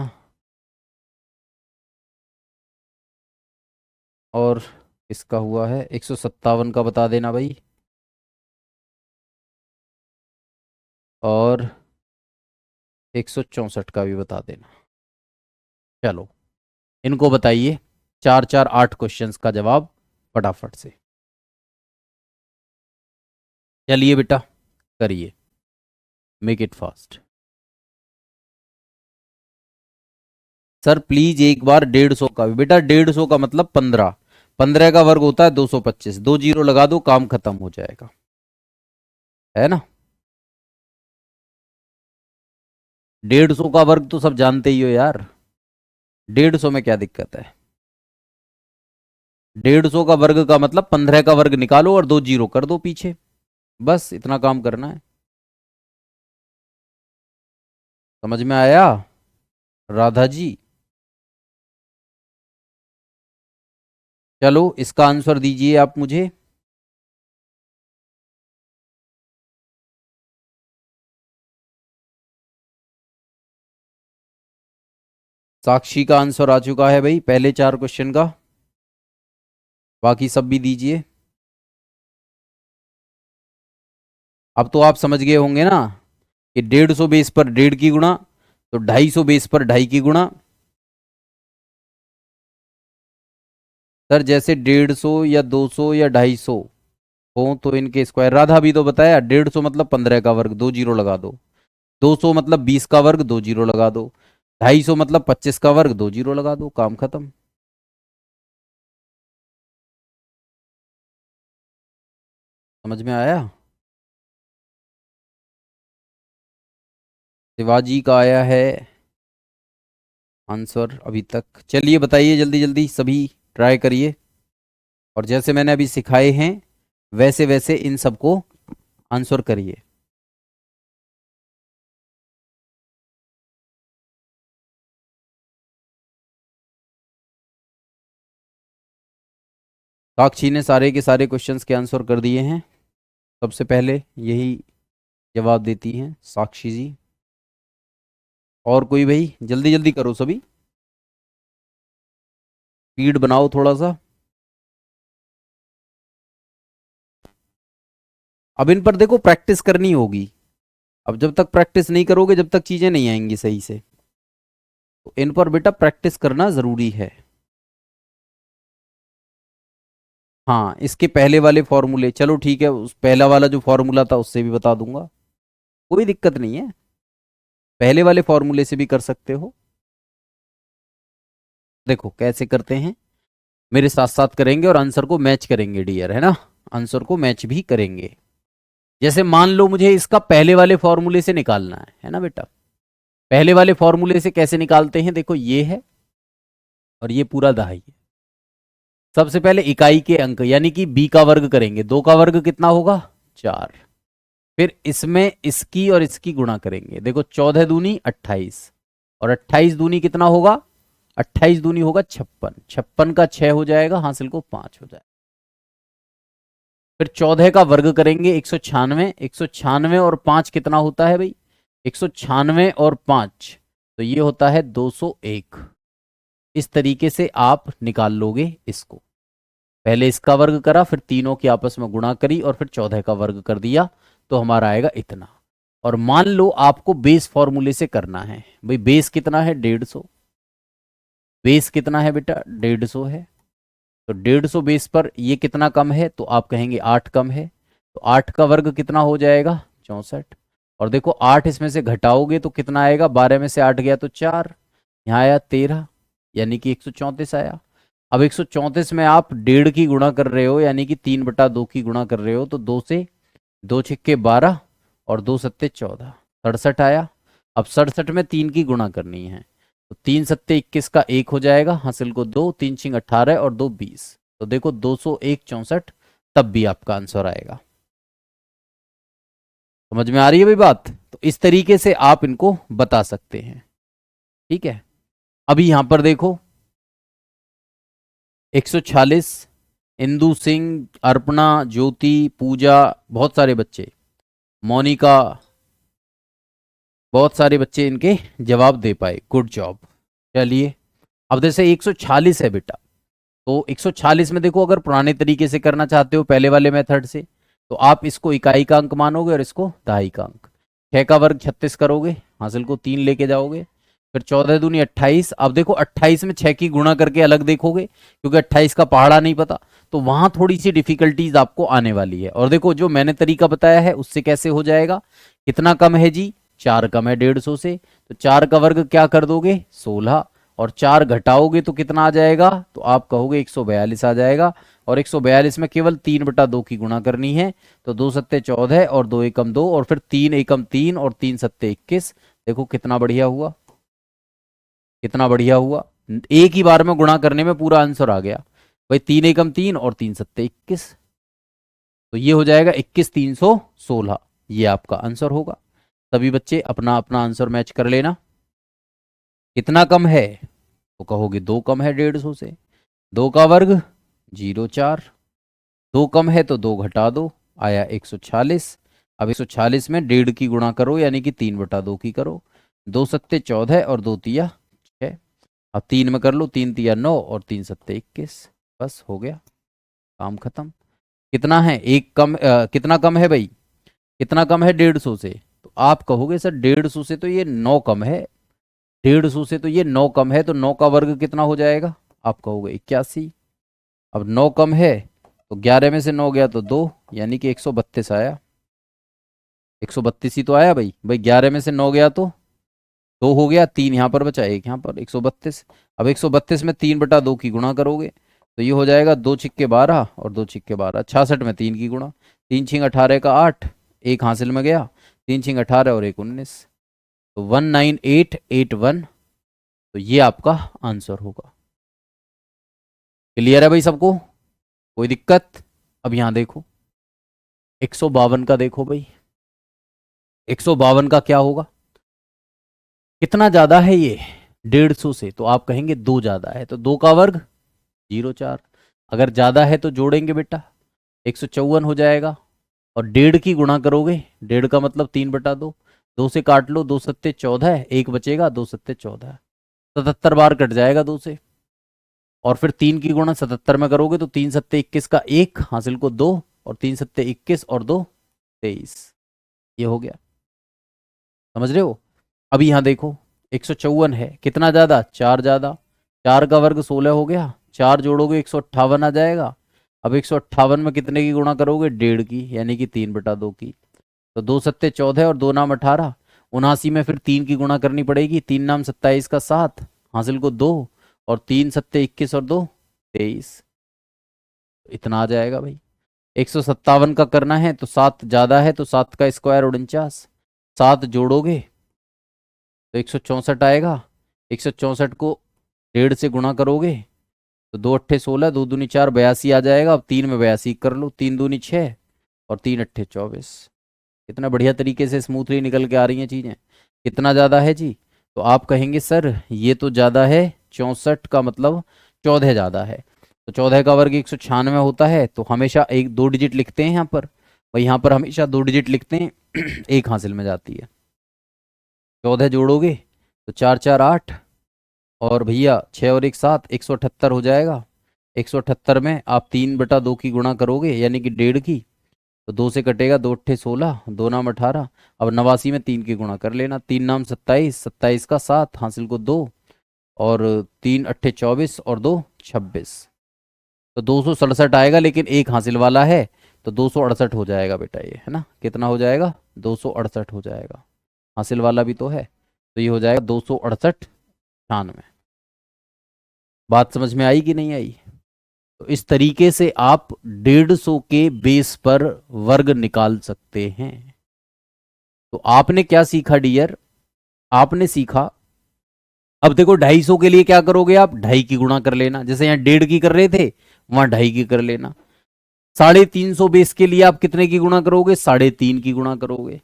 और इसका हुआ है 157 का बता देना भाई। और 164 का भी बता देना। चलो इनको बताइए, 4 4 8 क्वेश्चंस का जवाब फटाफट से। चलिए बेटा करिए, make it fast. Sir please एक बार 150 का भी। बेटा 150 का मतलब 15, 15 का वर्ग होता है 225, 2 जीरो लगा दो, काम खत्म हो जाएगा, है ना। 150 का वर्ग तो सब जानते ही हो यार, 150 में क्या दिक्कत है। 150 का वर्ग का मतलब 15 का वर्ग निकालो और 2 जीरो कर दो पीछे, बस इतना काम करना है। समझ में आया राधा जी? चलो इसका आंसर दीजिए आप मुझे। साक्षी का आंसर आ चुका है भाई पहले 4 क्वेश्चन का, बाकी सब भी दीजिए। अब तो आप समझ गए होंगे ना कि 150 बेस पर 1.5 की गुणा, तो 250 बेस पर 2.5 की गुणा। सर जैसे 150 या 200 या 250 हो तो इनके स्क्वायर। राधा भी तो बताया, 150 मतलब 15 का वर्ग, 2 जीरो लगा दो। 200 मतलब 20 का वर्ग, 2 जीरो लगा दो। 250 मतलब 25 का वर्ग, 2 जीरो लगा दो, काम खत्म। समझ में आया? शिवाजी का आया है आंसर अभी तक। चलिए बताइए जल्दी जल्दी सभी, ट्राई करिए, और जैसे मैंने अभी सिखाए हैं वैसे वैसे इन सबको आंसर करिए। साक्षी ने सारे के सारे क्वेश्चंस के आंसर कर दिए हैं, सबसे पहले यही जवाब देती हैं साक्षी जी। और कोई भाई जल्दी जल्दी करो सभी, स्पीड बनाओ थोड़ा सा। अब इन पर देखो प्रैक्टिस करनी होगी, अब जब तक प्रैक्टिस नहीं करोगे जब तक चीजें नहीं आएंगी सही से, तो इन पर बेटा प्रैक्टिस करना जरूरी है। हाँ इसके पहले वाले फॉर्मूले, चलो ठीक है, उस पहला वाला जो फॉर्मूला था उससे भी बता दूंगा, कोई दिक्कत नहीं है, पहले वाले फॉर्मूले से भी कर सकते हो। देखो कैसे करते हैं, मेरे साथ साथ करेंगे और आंसर को मैच करेंगे डियर, है ना, आंसर को मैच भी करेंगे। जैसे मान लो मुझे इसका पहले वाले फॉर्मूले से निकालना है ना बेटा। पहले वाले फॉर्मूले से कैसे निकालते हैं, देखो ये है और ये पूरा दहाई है। सबसे पहले इकाई के अंक यानी कि b का वर्ग करेंगे, 2 का वर्ग कितना होगा 4, फिर इसमें इसकी और इसकी गुणा करेंगे, देखो 14 दूनी 28, और 28 दूनी कितना होगा, 28 दूनी होगा 56, 56 का 6 हो जाएगा, हासिल को 5 हो जाएगा। फिर 14 का वर्ग करेंगे 196, 196 और 5 कितना होता है भाई, 196 और 5 तो ये होता है 201। इस तरीके से आप निकाल लोगे इसको, पहले इसका वर्ग करा, फिर तीनों की आपस में गुणा करी, और फिर 14 का वर्ग कर दिया, तो हमारा आएगा इतना। और मान लो आपको बेस फॉर्मूले से करना है, भाई बेस कितना है 150, बेस कितना है बेटा 150 है, तो 150 बेस पर ये कितना कम है, तो आप कहेंगे 8 कम है, तो 8 का वर्ग कितना हो जाएगा 64, और देखो 8 इसमें से घटाओगे तो कितना आएगा, 12 में से 8 गया तो 4, यहाँ आया 13, यानी कि 134 आया। अब 134 में आप 1.5 की गुणा कर रहे हो, यानी कि 3/2 की गुणा कर रहे हो, तो 2 से 2 छिक्के 12 और 2 सत्ते 14, 67 आया। अब 67 में 3 की गुणा करनी है, तो 3 सत्ते 21 का 1 हो जाएगा, हासिल को 2, 3 छिंग 18 और 2 20, तो देखो 201 64, तब भी आपका आंसर आएगा। समझ में आ रही है भाई बात? तो इस तरीके से आप इनको बता सकते हैं, ठीक है। अभी यहां पर देखो 146 इंदु सिंह, अर्पणा, ज्योति, पूजा, बहुत सारे बच्चे, मोनिका, बहुत सारे बच्चे इनके जवाब दे पाए। Good job. चलिए अब जैसे 146 है बेटा, तो 146 में देखो, अगर पुराने तरीके से करना चाहते हो पहले वाले मेथड से, तो आप इसको इकाई का अंक मानोगे और इसको दहाई का अंक। 6 का वर्ग 36 करोगे, हासिल को 3 लेके जाओगे, फिर 14 दूनी 28। अब देखो 28 में 6 की गुणा करके अलग देखोगे, क्योंकि 28 का पहाड़ा नहीं पता, तो वहां थोड़ी सी डिफिकल्टीज आपको आने वाली है। और देखो जो मैंने तरीका बताया है उससे कैसे हो जाएगा। कितना कम है जी, 4 कम है 150 से, तो 4 का वर्ग क्या कर दोगे 16, और 4 घटाओगे तो कितना आ जाएगा, तो आप कहोगे 142 आ जाएगा। और 142 में केवल 3/2 की गुणा करनी है, तो 2 सत्ते 14 और 2 एकम 2 और फिर 3 एकम 3 और 3 सत्ते 21। देखो कितना बढ़िया हुआ, कितना बढ़िया हुआ, एक ही बार में गुणा करने में पूरा आंसर आ गया भाई। 3 एकम 3 और 3 सत्ते 21, तो ये हो जाएगा 21,316, ये आपका आंसर होगा। सभी बच्चे अपना अपना आंसर मैच कर लेना। कितना कम है, तो कहोगे 2 कम है 150 से, 2 का वर्ग 0,4, 2 कम है तो 2 घटा दो, आया 146। अब 146 में 1.5 की गुणा करो, यानी कि 3/2 की करो, 2 सत्ते 14 और 2 तिया 6। अब 3 में कर लो, 3 तिया 9 और 3 सत्ते 21, बस हो गया, काम खत्म। कितना है, एक कम कितना कम है भाई, कितना कम है 150 से, तो आप कहोगे सर 150 से तो ये 9 कम है, 150 से तो ये 9 कम है, तो 9 का वर्ग कितना हो जाएगा, आप कहोगे 81। अब 9 कम है तो 11 में से 9 गया तो 2, यानी कि 132 आया। 132 ही तो आया भाई, 11 में से 9 गया तो 2 हो गया, 3 यहाँ पर बचा, 1 यहाँ पर, 132। अब 132 में 3/2 की गुणा करोगे, तो ये हो जाएगा 2 छिक्के 12 और 2 छिक्के 12, 66 में 3 की गुणा, 3 छिंग 18 का 8, 1 हासिल में गया, 3 छिंग 18 और 1 19, तो 19881, तो ये आपका आंसर होगा। क्लियर है भाई सबको, कोई दिक्कत। अब यहां देखो 152 का, देखो भाई 152 का क्या होगा, कितना ज्यादा है ये 150 से, तो आप कहेंगे 2 ज्यादा है, तो 2 का वर्ग 0,4। अगर ज्यादा है तो जोड़ेंगे बेटा, 154 हो जाएगा, और 1.5 की गुणा करोगे, 1.5 का मतलब 3/2, 2 से काट लो, 2 सत्ते 14, 1 बचेगा, 2 सत्ते 14, 77 बार कट जाएगा 2 से, और फिर 3 की गुणा 77 में करोगे तो 3 सत्ते 21 का 1, हासिल को 2, और 3 सत्ते 21 और 2 23, ये हो गया, समझ रहे हो। अभी यहां देखो 154 है, कितना ज्यादा, 4 ज्यादा, 4 का वर्ग 16 हो गया, 4 जोड़ोगे 158 आ जाएगा। अब 158 में कितने की गुणा करोगे, 1.5 की, यानी कि 3/2 की, तो 2 सत्ते 14 और 2 नाम 18, 79 में फिर 3 की गुणा करनी पड़ेगी, 3 नाम 27 का 7, हासिल को 2, और 3 सत्ते 21 और 2 23, इतना आ जाएगा भाई। 157 का करना है तो 7 ज्यादा है, तो 7 का स्क्वायर 49, 7 जोड़ोगे तो 164 आएगा, 164 को 1.5 से गुणा करोगे तो 2 अट्ठे 16, 2 दूनी 4, 82 आ जाएगा। अब 3 में 82 कर लो, 3 दूनी 6 और 3 अट्ठे 24। कितना बढ़िया तरीके से स्मूथली निकल के आ रही हैं चीजें। कितना ज्यादा है जी, तो आप कहेंगे सर ये तो ज्यादा है, 64 का मतलब 14 ज्यादा है, तो 14 का वर्ग 196 होता है, तो हमेशा 2 डिजिट लिखते हैं यहाँ पर, भाई यहाँ पर हमेशा 2 डिजिट लिखते हैं, एक हासिल में जाती है। 14 जोड़ोगे तो 4 4 8, और भैया 6 और 1 7, 178 हो जाएगा। 178 में आप 3/2 की गुणा करोगे, यानी कि 1.5 की, तो 2 से कटेगा, 2 अट्ठे 16, 2 नाम 18। अब 89 में 3 की गुणा कर लेना, 3 नाम 27, 27 का 7, हासिल को 2, और 3 अट्ठे 24 और 2 26, तो 267 आएगा, लेकिन एक हासिल वाला है, तो 268 हो जाएगा बेटा, ये है ना, कितना हो जाएगा, 268 हो जाएगा, हासिल वाला भी तो है, तो ये हो जाएगा 268 96। बात समझ में आई कि नहीं आई। तो इस तरीके से आप 150 के बेस पर वर्ग निकाल सकते हैं। तो आपने क्या सीखा डियर, आपने सीखा, अब देखो 250 के लिए क्या करोगे आप, 2.5 की गुणा कर लेना, जैसे यहां 1.5 की कर रहे थे वहां 2.5 की कर लेना। 350 बेस के लिए आप कितने की गुणा करोगे, 3.5 की गुणा करोगे।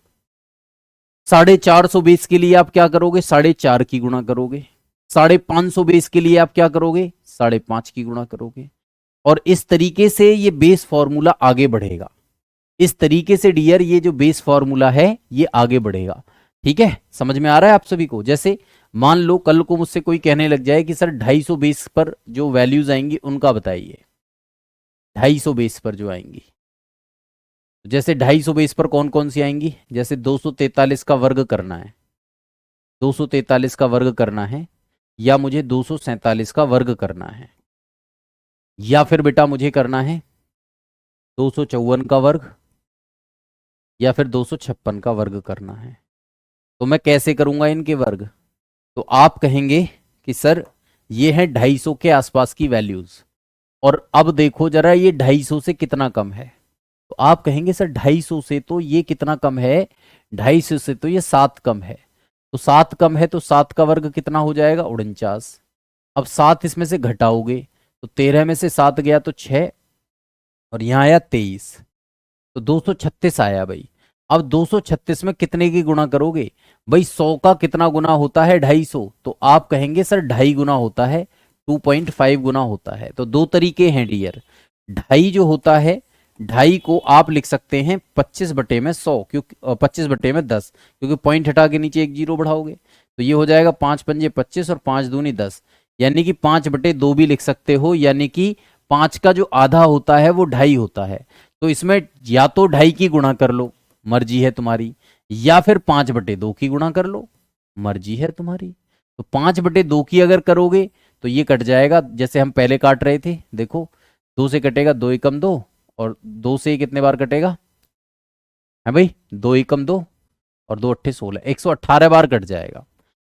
450 बेस के लिए आप क्या करोगे, 4.5 की गुणा करोगे। 550 बेस के लिए आप क्या करोगे, 5.5 की गुणा करोगे। और इस तरीके से ये बेस फॉर्मूला आगे बढ़ेगा। इस तरीके से डियर ये जो बेस फॉर्मूला है ये आगे बढ़ेगा। ठीक है, समझ में आ रहा है आप सभी को? जैसे मान लो कल को मुझसे कोई कहने लग जाए कि सर 250 बेस पर जो वैल्यूज आएंगी उनका बताइए। 250 बेस पर जो आएंगी, जैसे 250 बेस पर कौन कौन सी आएंगी? जैसे 243 का वर्ग करना है, 243 का वर्ग करना है, या मुझे 247 का वर्ग करना है, या फिर बेटा मुझे करना है 254 का वर्ग, या फिर 256 का वर्ग करना है। तो मैं कैसे करूंगा इनके वर्ग? तो आप कहेंगे कि सर ये है 250 के आसपास की वैल्यूज, और अब देखो जरा ये 250 से कितना कम है। तो आप कहेंगे सर 250 से तो ये कितना कम है? 250 से तो ये 7 कम है। तो 7 कम है तो 7 का वर्ग कितना हो जाएगा? 49। अब 7 इसमें से घटाओगे तो 13 में से 7 गया तो 6, और यहां आया 23, तो 236 आया भाई। अब 236 में कितने की गुणा करोगे? भाई 100 का कितना गुना होता है? 250। तो आप कहेंगे सर 2.5 गुना होता है, 2.5 गुना होता है। तो दो तरीके हैं डियर। 2.5 जो होता है, 2.5 को आप लिख सकते हैं 25 बटे में 100, क्योंकि 25 बटे में 10, क्योंकि पॉइंट हटा के नीचे एक जीरो बढ़ाओगे तो ये हो जाएगा 5 पंजे 25 और 5 दूनी 10, यानी कि 5 बटे 2 भी लिख सकते हो, यानी कि 5 का जो आधा होता है वो 2.5 होता है। तो इसमें या तो 2.5 की गुणा कर लो, मर्जी है तुम्हारी, या फिर 5 बटे 2 की गुणा कर लो, मर्जी है तुम्हारी। तो 5 बटे 2 की अगर करोगे तो ये कट जाएगा जैसे हम पहले काट रहे थे। देखो 2 से कटेगा 2 एकम 2, और 2 से कितने बार कटेगा है भाई? 2 एकम 2 और 2 अट्ठे 16, 118 बार कट जाएगा।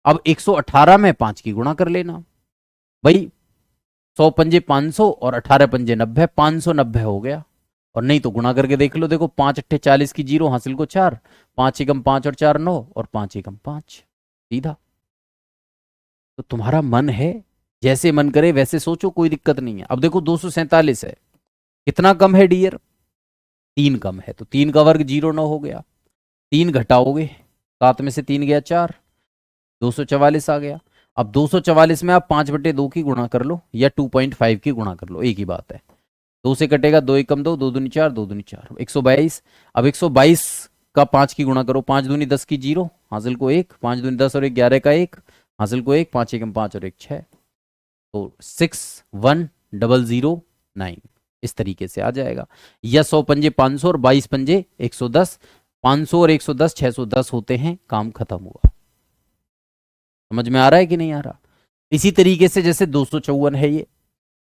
अब 118 में 5 की गुणा कर लेना भाई। 100 पंजे 500 और 18 पंजे 90, 590 हो गया। और नहीं तो गुणा करके देख लो, देखो 5 अट्ठे 40 की जीरो, हासिल को 4, 5 एकम 5 और 4 9, और 5 एकम 5, सीधा। तो तुम्हारा मन है, जैसे मन करे वैसे सोचो, कोई दिक्कत नहीं है। अब देखो 247 है, कितना कम है डियर? 3 कम है, तो 3 का वर्ग 0 9 हो गया। 3 घटाओगे, 7 में से 3 गया 4, 244 आ गया। अब 244 में आप 5 बटे 2 की गुणा कर लो, या 2.5 की गुणा कर लो, एक ही बात है। 2 से कटेगा 2 एकम 2, 2 दूनी 4, 2 दूनी 4, 122। अब 122 का 5 की गुणा करो, 5 दूनी 10 की 0, हासिल को 1, 5 दूनी 10 और 1 11 का 1, हासिल को 1, 5 एकम 5 और 1 6, तो 61009 इस तरीके से आ जाएगा। या 100 पंजे 500 और 22 पंजे 110, 500 और 110 610 होते हैं, काम खत्म हुआ। समझ में आ रहा है कि नहीं आ रहा? इसी तरीके से जैसे 254 है, ये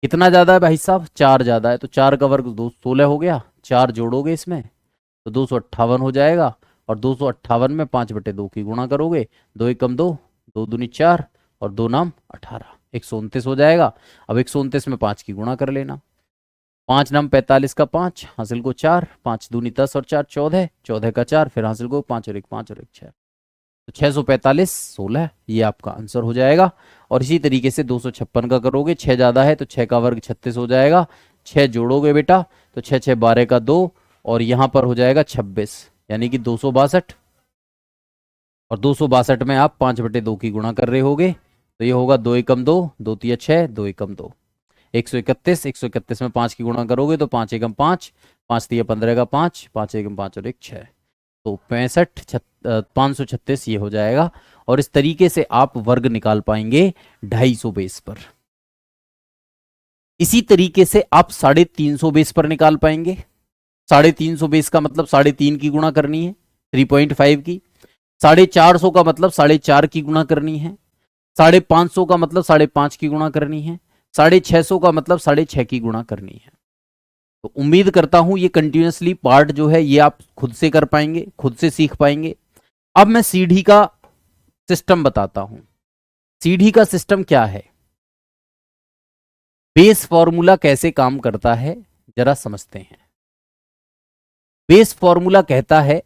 कितना ज्यादा है भाई साहब? 4 ज्यादा है, तो 4 का वर्ग 216 हो गया, 4 जोड़ोगे इसमें तो 258 हो जाएगा। और 258 में 5 बटे 2 की गुणा करोगे, 2 एकम 2, 2 दूनी 4 और 2 नाम 18, 129 हो जाएगा। अब 129 में 5 की गुणा कर लेना, 5 नाम 45 का 5, हासिल को 4, 5 दूनी 10 और 4 14, 14 का 4, फिर हासिल को 5 और 1 5 और 1 6, तो 645 16, ये आपका आंसर हो जाएगा। और इसी तरीके से 256 का करोगे, 6 ज़्यादा है तो 6 का वर्ग 36 हो जाएगा। 6 जोड़ोगे बेटा तो 6 6 12 का 2, और यहाँ पर हो जाएगा 26, यानी कि 262। और 262 में आप 5 बटे 2 की गुणा कर रहे होगे, तो ये होगा 2 एकम 2, 2 तिया 6, 2 एकम 2, 131। 131 में 5 की गुणा करोगे तो 5 एकम 5, 5 तिया 15 का 5, 5 एकम 5 और 1 6, तो 65 536 ये हो जाएगा। और इस तरीके से आप वर्ग निकाल पाएंगे 250 बेस पर। इसी तरीके से आप 350 बेस पर निकाल पाएंगे। 350 बेस का मतलब 3.5 की गुणा करनी है 3.5 की। 450 का मतलब 4.5 की गुणा करनी है। 550 का मतलब 5.5 की गुणा करनी है। 650 का मतलब 6.5 की गुणा करनी है। तो उम्मीद करता हूं ये कंटिन्यूसली पार्ट जो है ये आप खुद से कर पाएंगे, खुद से सीख पाएंगे। अब मैं सीढ़ी का सिस्टम बताता हूं। सीढ़ी का सिस्टम क्या है, बेस फॉर्मूला कैसे काम करता है, जरा समझते हैं। बेस फॉर्मूला कहता है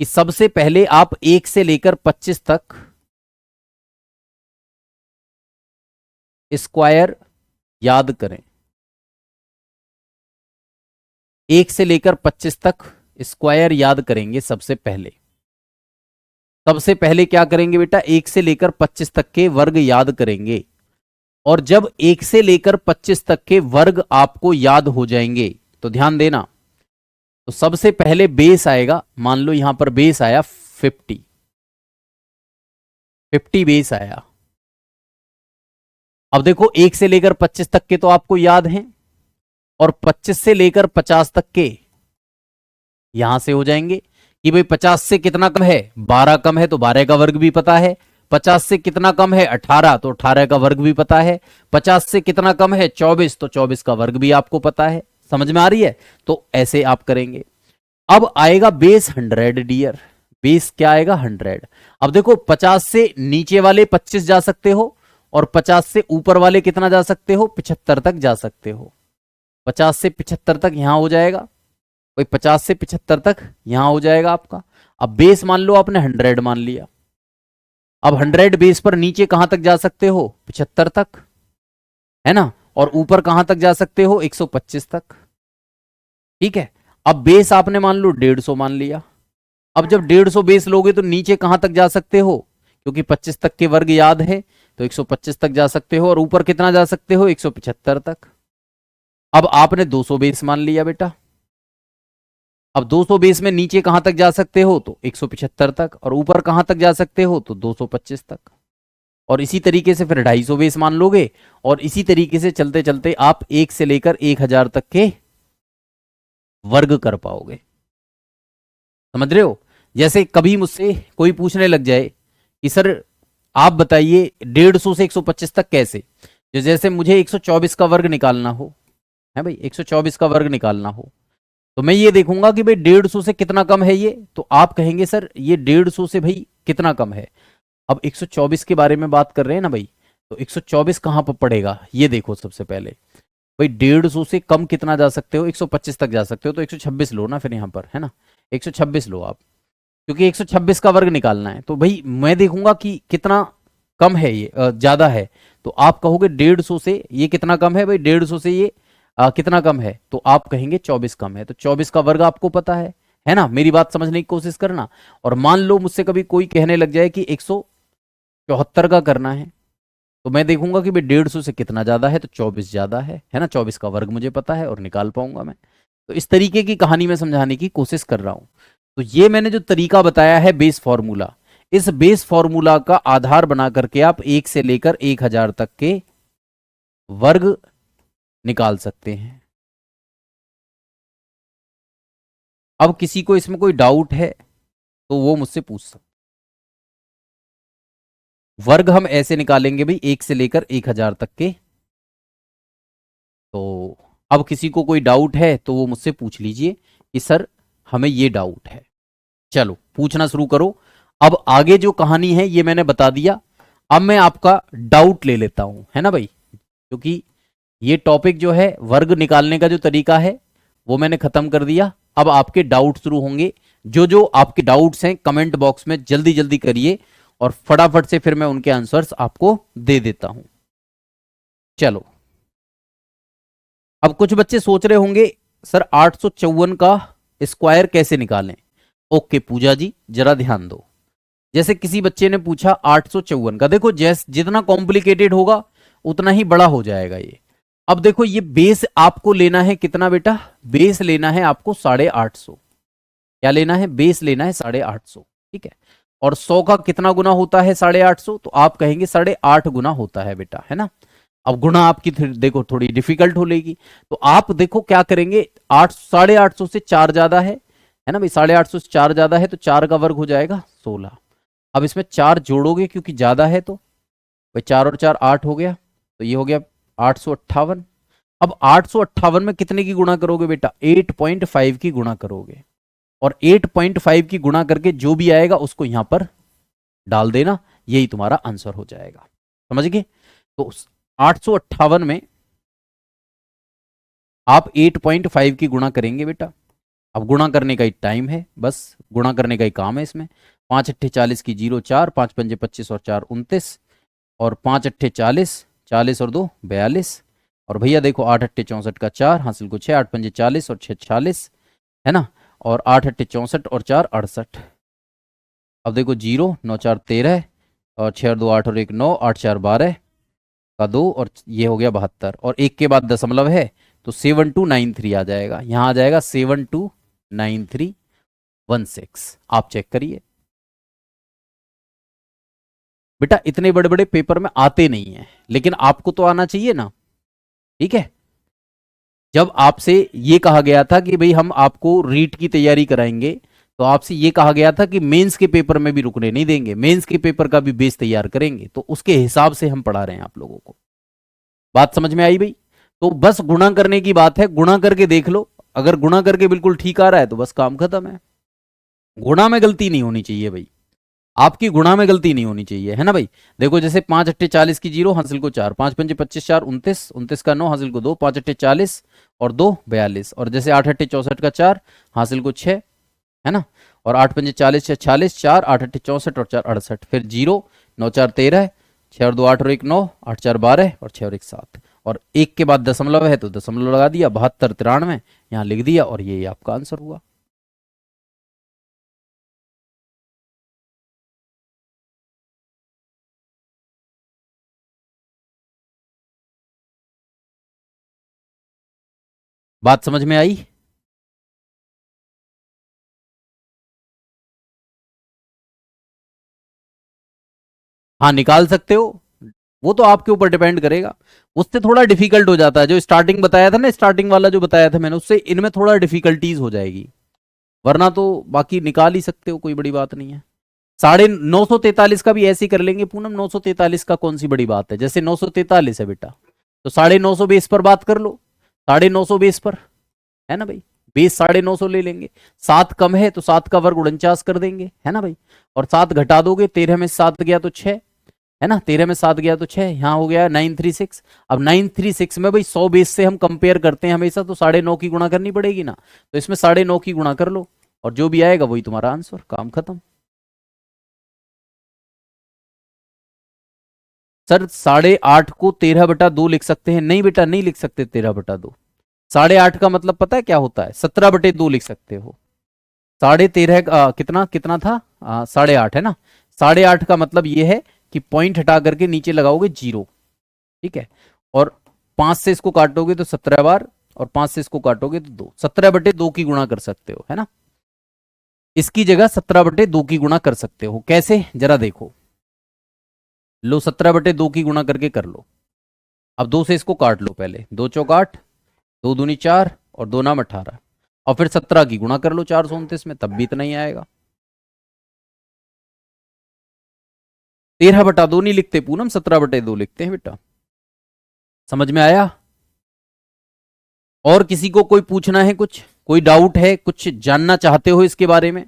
कि सबसे पहले आप 1 से लेकर 25 तक स्क्वायर याद करें। 1 से लेकर 25 तक स्क्वायर याद करेंगे सबसे पहले। सबसे पहले क्या करेंगे बेटा, 1 से लेकर 25 तक के वर्ग याद करेंगे। और जब 1 से लेकर 25 तक के वर्ग आपको याद हो जाएंगे तो ध्यान देना, तो सबसे पहले बेस आएगा, मान लो यहां पर बेस आया 50 बेस आया। अब देखो 1 से लेकर 25 तक के तो आपको याद हैं, और 25 से लेकर 50 तक के यहां से हो जाएंगे कि भाई 50 से कितना कम है, 12 कम है, तो 12 का वर्ग भी पता है। 50 से कितना कम है, 18, तो 18 का वर्ग भी पता है। 50 से कितना कम है, 24, तो 24 का वर्ग भी आपको पता है। समझ में आ रही है? तो ऐसे आप करेंगे। अब आएगा बेस 100 डियर, बेस क्या आएगा 100। अब देखो 50 से नीचे वाले 25 जा सकते हो, और 50 से ऊपर वाले कितना जा सकते हो, 75 तक जा सकते हो। 50 से 75 तक यहां हो जाएगा, कोई 50 से 75 तक यहां हो जाएगा आपका। अब बेस मान लो आपने 100 मान लिया। अब 100 बेस पर नीचे कहां तक जा सकते हो, 75 तक, है ना, और ऊपर कहां तक जा सकते हो, 125 तक। ठीक है। अब बेस आपने मान लो 150 मान लिया। अब जब 150 बेस लोगे तो नीचे कहां तक जा सकते हो, क्योंकि 25 तक के वर्ग याद है, तो 125 तक जा सकते हो, और ऊपर कितना जा सकते हो, 175 तक। अब आपने 200 बेस मान लिया बेटा। अब 200 बेस में नीचे कहां तक जा सकते हो, तो 175 तक, और ऊपर कहां तक जा सकते हो, तो 225 तक। और इसी तरीके से फिर 250 बेस मान लोगे, और इसी तरीके से चलते चलते आप 1 से लेकर 1000 तक के वर्ग कर पाओगे। समझ रहे हो? जैसे कभी मुझसे कोई पूछने लग जाए कि सर आप बताइए 150 से 125 तक कैसे, जो जैसे मुझे 124 का वर्ग निकालना हो, है भाई 124 का वर्ग निकालना हो, तो मैं ये देखूंगा कि भाई 150 से कितना कम है ये, तो आप कहेंगे सर ये 150 से भाई कितना कम है। अब 124 के बारे में बात कर रहे हैं ना भाई, तो 124 कहां पर पड़ेगा, ये देखो सबसे पहले भाई 150 से कम कितना जा सकते हो, 125 तक जा सकते हो, तो 126 लो ना फिर यहां पर, है ना, 126 लो आप, क्योंकि 126 का वर्ग निकालना है। तो भाई मैं देखूंगा कि कितना कम है ये, ज्यादा है, तो आप कहोगे 150 से ये कितना कम है भाई, 150 से ये कितना कम है, तो आप कहेंगे 24 कम है, तो 24 का वर्ग आपको पता है ना। मेरी बात समझने की कोशिश करना। और मान लो मुझसे कभी कोई कहने लग जाए कि 174 का करना है, तो मैं देखूंगा कि भाई 150 से कितना ज्यादा है, तो 24 ज्यादा है ना, 24 का वर्ग मुझे पता है और निकाल पाऊंगा मैं। तो इस तरीके की कहानी में समझाने की कोशिश कर रहा हूं। तो ये मैंने जो तरीका बताया है बेस फॉर्मूला, इस बेस फॉर्मूला का आधार बना करके आप 1 से लेकर 1000 तक के वर्ग निकाल सकते हैं। अब किसी को इसमें कोई डाउट है तो वो मुझसे पूछ सकते। वर्ग हम ऐसे निकालेंगे भाई 1 से लेकर 1000 तक के। तो अब किसी को कोई डाउट है तो वो मुझसे पूछ लीजिए कि सर हमें ये डाउट है। चलो पूछना शुरू करो। अब आगे जो कहानी है ये मैंने बता दिया, अब मैं आपका डाउट ले लेता हूं, है ना भाई, क्योंकि ये टॉपिक जो है वर्ग निकालने का जो तरीका है वो मैंने खत्म कर दिया। अब आपके डाउट शुरू होंगे। जो जो आपके डाउट्स हैं कमेंट बॉक्स में जल्दी जल्दी करिए, और फटाफट से फिर मैं उनके आंसर्स आपको दे देता हूं। चलो, अब कुछ बच्चे सोच रहे होंगे सर 854 का स्क्वायर कैसे निकालें। ओके पूजा जी, जरा ध्यान दो। जैसे किसी बच्चे ने पूछा 854 का, देखो जैसे जितना कॉम्प्लिकेटेड होगा उतना ही बड़ा हो जाएगा ये। अब देखो ये बेस आपको लेना है कितना बेटा, बेस लेना है आपको 850। क्या लेना है, बेस लेना है 850। ठीक है। और 100 का कितना गुना होता है 850, तो आप कहेंगे 8.5 गुना होता है बेटा, है ना। अब गुणा आपकी देखो थोड़ी डिफिकल्ट हो लेगी, तो आप देखो क्या करेंगे, 850 से 4 ज्यादा है ना भाई, 850 से 4 ज्यादा है, तो 4 का वर्ग हो जाएगा 16। अब इसमें 4 जोड़ोगे क्योंकि ज्यादा है, तो भाई 4 और 4 8 हो गया, तो ये हो गया 858। अब 858 में कितने की गुणा करोगे बेटा, 8.5 की गुणा करोगे, और 8.5 की गुणा करके जो भी आएगा उसको यहां पर डाल देना, यही तुम्हारा आंसर हो जाएगा। समझ गए? तो 858 में आप 8.5 की गुणा करेंगे बेटा। अब गुणा करने का ही टाइम है, बस गुणा करने का ही काम है इसमें। 5 अट्ठे 40 की 0 4, 5 पंजे 25 और 4 29, और 5 अट्ठे 40, 40 और 2 42, और भैया देखो 8 अट्ठे 64 का 4 हासिल को 6, 8 पंजे 40 और 6 46, है ना, और 8 अट्ठे 64 और 4 68। अब देखो 0 9 4 13, और 6 और 2 8 और 1 9, 8 4 12, का 2 और ये हो गया 72 और 1 के बाद दशमलव है तो 7293 आ जाएगा। यहां आ जाएगा 729316। आप चेक करिए बेटा, इतने बड़े बड़े पेपर में आते नहीं है, लेकिन आपको तो आना चाहिए ना। ठीक है, जब आपसे ये कहा गया था कि भाई हम आपको रीट की तैयारी कराएंगे, तो आपसे ये कहा गया था कि मेंस के पेपर में भी रुकने नहीं देंगे, मेंस के पेपर का भी बेस तैयार करेंगे, तो उसके हिसाब से हम पढ़ा रहे हैं आप लोगों को। बात समझ में आई भाई? तो बस गुणा करने की बात है, गुणा करके देख लो, अगर गुणा करके बिल्कुल ठीक आ रहा है तो बस काम खत्म है। गुणा में गलती नहीं होनी चाहिए भाई, आपकी गुणा में गलती नहीं होनी चाहिए, है ना भाई। देखो जैसे 5 अट्ठे 40 की 0, हासिल को 4, 5 पंजे 25, 4 29, 29 का 9, हासिल को 2, 5 अट्ठे 40 और 2 42, और जैसे 8 अट्ठे 64 का 4, हासिल को 6, है ना, और 8 पंजे 40, 6 40, 4 8 अट्ठे 64 और 4 68, फिर 0 9 4 13, 6 और 2 8 और 1 9, 8 4 12 और 6 और 1 7, और 1 के बाद दशमलव है तो दशमलव लगा दिया, 72 93 यहाँ लिख दिया, और ये आपका आंसर हुआ। बात समझ में आई? हाँ निकाल सकते हो, वो तो आपके ऊपर डिपेंड करेगा। उससे थोड़ा डिफिकल्ट हो जाता है, जो स्टार्टिंग बताया था ना, स्टार्टिंग वाला जो बताया था मैंने, उससे इनमें थोड़ा डिफिकल्टीज हो जाएगी, वरना तो बाकी निकाल ही सकते हो, कोई बड़ी बात नहीं है। 943 का भी ऐसे ही कर लेंगे पूनम, 943 का कौन सी बड़ी बात है, जैसे 943 है बेटा, तो 950 बेस पर बात कर लो, 950 बेस पर, है ना भाई, बेस 950 ले लेंगे, 7 कम है तो 7 का वर्ग 49 कर देंगे, है ना भाई, और 7 घटा दोगे, 13 में 7 गया तो 6, है ना, 13 में 7 गया तो 6, यहाँ हो गया 936। अब 936 में भाई 100 बेस से हम कंपेयर करते हैं हमेशा, तो 9.5 की गुणा करनी पड़ेगी ना, तो इसमें 9.5 की गुणा कर लो, और जो भी आएगा वही तुम्हारा आंसर, काम खत्म। सर 8.5 को 13/2 लिख सकते हैं? नहीं बेटा, नहीं लिख सकते 13/2। 8.5 का मतलब पता है क्या होता है? 17/2 लिख सकते हो। 13.5 कितना कितना था? 8.5 है ना। 8.5 का मतलब ये है कि पॉइंट हटा करके नीचे लगाओगे 0, ठीक है, और 5 से इसको काटोगे तो 17 बार, और 5 से इसको काटोगे तो 2, 17/2 की गुणा कर सकते हो, है ना। इसकी जगह 17/2 की गुणा कर सकते हो, कैसे जरा देखो, लो 17/2 की गुणा करके कर लो। अब 2 से इसको काट लो, पहले 2 चौक 8, 2 दूनी 4 और 2 नाम 18, और फिर 17 की गुणा कर लो 429 में, तब भी इतना ही आएगा। 13/2 नहीं लिखते पूनम, 17/2 लिखते हैं बेटा, समझ में आया? और किसी को कोई पूछना है, कुछ कोई डाउट है, कुछ जानना चाहते हो इसके बारे में,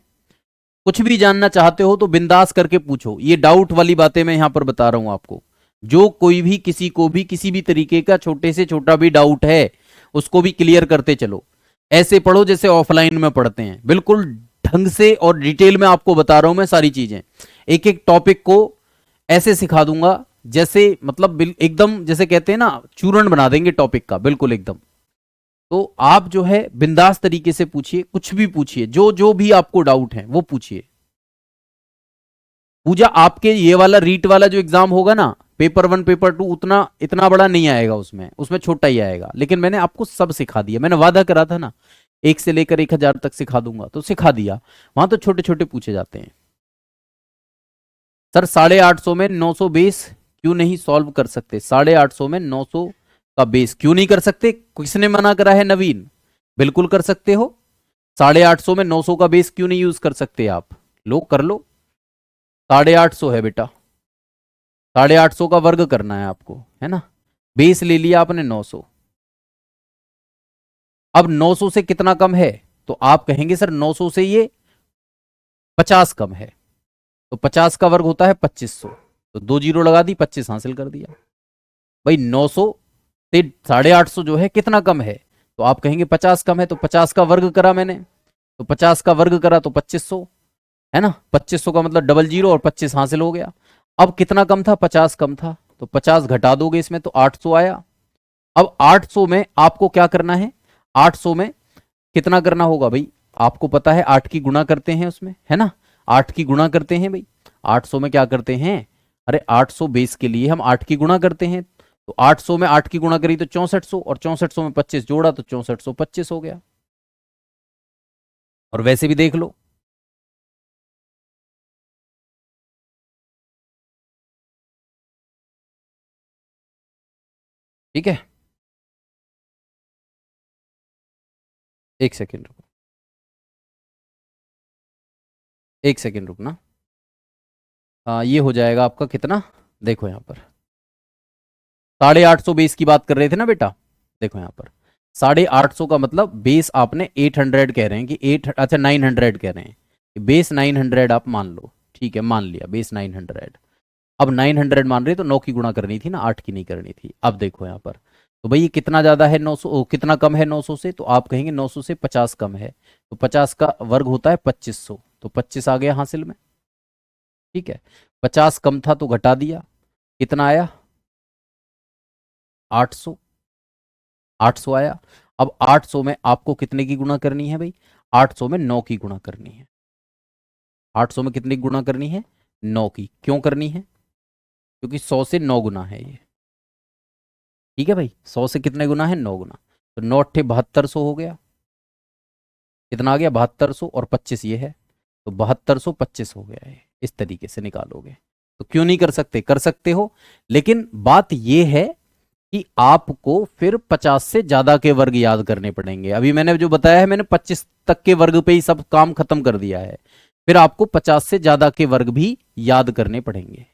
कुछ भी जानना चाहते हो तो बिंदास करके पूछो। ये डाउट वाली बातें मैं यहां पर बता रहा हूं आपको, जो कोई भी किसी को भी किसी भी तरीके का छोटे से छोटा भी डाउट है उसको भी क्लियर करते चलो। ऐसे पढ़ो जैसे ऑफलाइन में पढ़ते हैं, बिल्कुल ढंग से और डिटेल में आपको बता रहा हूं मैं सारी चीजें, एक एक टॉपिक को ऐसे सिखा दूंगा जैसे मतलब एकदम जैसे कहते हैं ना, चूर्ण बना देंगे टॉपिक का बिल्कुल एकदम। तो आप जो है बिंदास तरीके से पूछिए, कुछ भी पूछिए, जो जो भी आपको डाउट है वो पूछिए। पूजा आपके ये वाला रीट वाला जो एग्जाम होगा ना, पेपर 1 पेपर 2, उतना इतना बड़ा नहीं आएगा, उसमें उसमें छोटा ही आएगा, लेकिन मैंने आपको सब सिखा दिया, मैंने वादा करा था ना 1 से लेकर 1000 तक सिखा दूंगा, तो सिखा दिया। वहां तो छोटे छोटे पूछे जाते हैं। सर 850 में 900 बेस क्यों नहीं सॉल्व कर सकते? 850 में 900 का बेस क्यों नहीं कर सकते? किसने मना करा है? नवीन, बिल्कुल कर सकते हो। 850 में 900 का बेस क्यों नहीं यूज कर सकते आप? लो कर लो, 850 है बेटा, 850 का वर्ग करना है आपको, है ना, बेस ले लिया आपने 900। अब 900 से कितना कम है? तो आप कहेंगे सर 900 से ये 50 कम है, तो 50 का वर्ग होता है 2500, तो 2 जीरो लगा दी, 25 हासिल कर दिया। भाई 900 से 850 जो है कितना कम है? तो आप कहेंगे 50 कम है, तो 50 का वर्ग करा मैंने, तो 50 का वर्ग करा तो 2500, है ना, 2500 का मतलब डबल जीरो और 25 हासिल हो गया। अब कितना कम था? 50 कम था, तो 50 घटा दोगे इसमें तो 800 आया। अब 800 में आपको क्या करना है? 800 में कितना करना होगा भाई? आपको पता है 8 की गुणा करते हैं उसमें, है ना, 8 की गुणा करते हैं भाई। 800 में क्या करते हैं? अरे 800 बेस के लिए हम 8 की गुणा करते हैं, तो तो 800 में 8 की गुणा करी तो 6400, और 6400 में 25 जोड़ा तो 6425 हो गया। और वैसे भी देख लो, ठीक है। एक सेकेंड रुको, एक सेकेंड रुकना। हाँ, ये हो जाएगा आपका कितना, देखो यहाँ पर 850 बेस की बात कर रहे थे ना बेटा। देखो यहाँ पर 850 का मतलब बेस आपने 800 कह रहे हैं कि 8, अच्छा 900 कह रहे हैं, बेस 900 आप मान लो, ठीक है मान लिया बेस 900। अब 900 मान रहे तो 9 की गुणा करनी थी ना, 8 की नहीं करनी थी। अब देखो यहाँ पर तो भाई ये कितना ज़्यादा है 900, कितना कम है 900 से, तो आप कहेंगे 900 से 50 कम है, तो 50 का वर्ग होता है 2500, तो 25 आ गया हासिल में, ठीक है। 50 कम था तो घटा दिया, कितना आया 800, 800 आया। अब 800 में आपको कितने की गुणा करनी है भाई, 800 में 9 की गुणा करनी है। 800 में कितने की गुणा करनी है, 9 की। क्यों करनी है, क्योंकि 100 से 9 गुना है ये, ठीक है भाई। 100 से कितने गुना है, 9 गुना, तो 9 अट्ठे 7200 हो गया। कितना आ गया 7200, और 25 ये है, तो 7225 हो गया है। इस तरीके से निकालोगे तो क्यों नहीं कर सकते, कर सकते हो। लेकिन बात ये है कि आपको फिर 50 से ज्यादा के वर्ग याद करने पड़ेंगे। अभी मैंने जो बताया है, मैंने 25 तक के वर्ग पे ही सब काम खत्म कर दिया है, फिर आपको 50 से ज्यादा के वर्ग भी याद करने पड़ेंगे।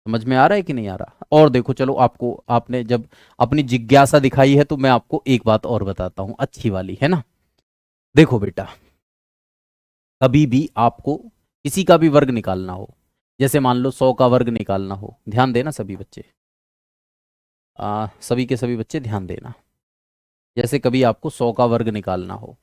समझ में आ रहा है कि नहीं आ रहा। और देखो चलो, आपको आपने जब अपनी जिज्ञासा दिखाई है तो मैं आपको एक बात और बताता हूं, अच्छी वाली है ना। देखो बेटा, कभी भी आपको किसी का भी वर्ग निकालना हो, जैसे मान लो 100 का वर्ग निकालना हो, ध्यान देना सभी बच्चे, सभी के सभी बच्चे ध्यान देना। जैसे कभी आपको 100 का वर्ग निकालना हो,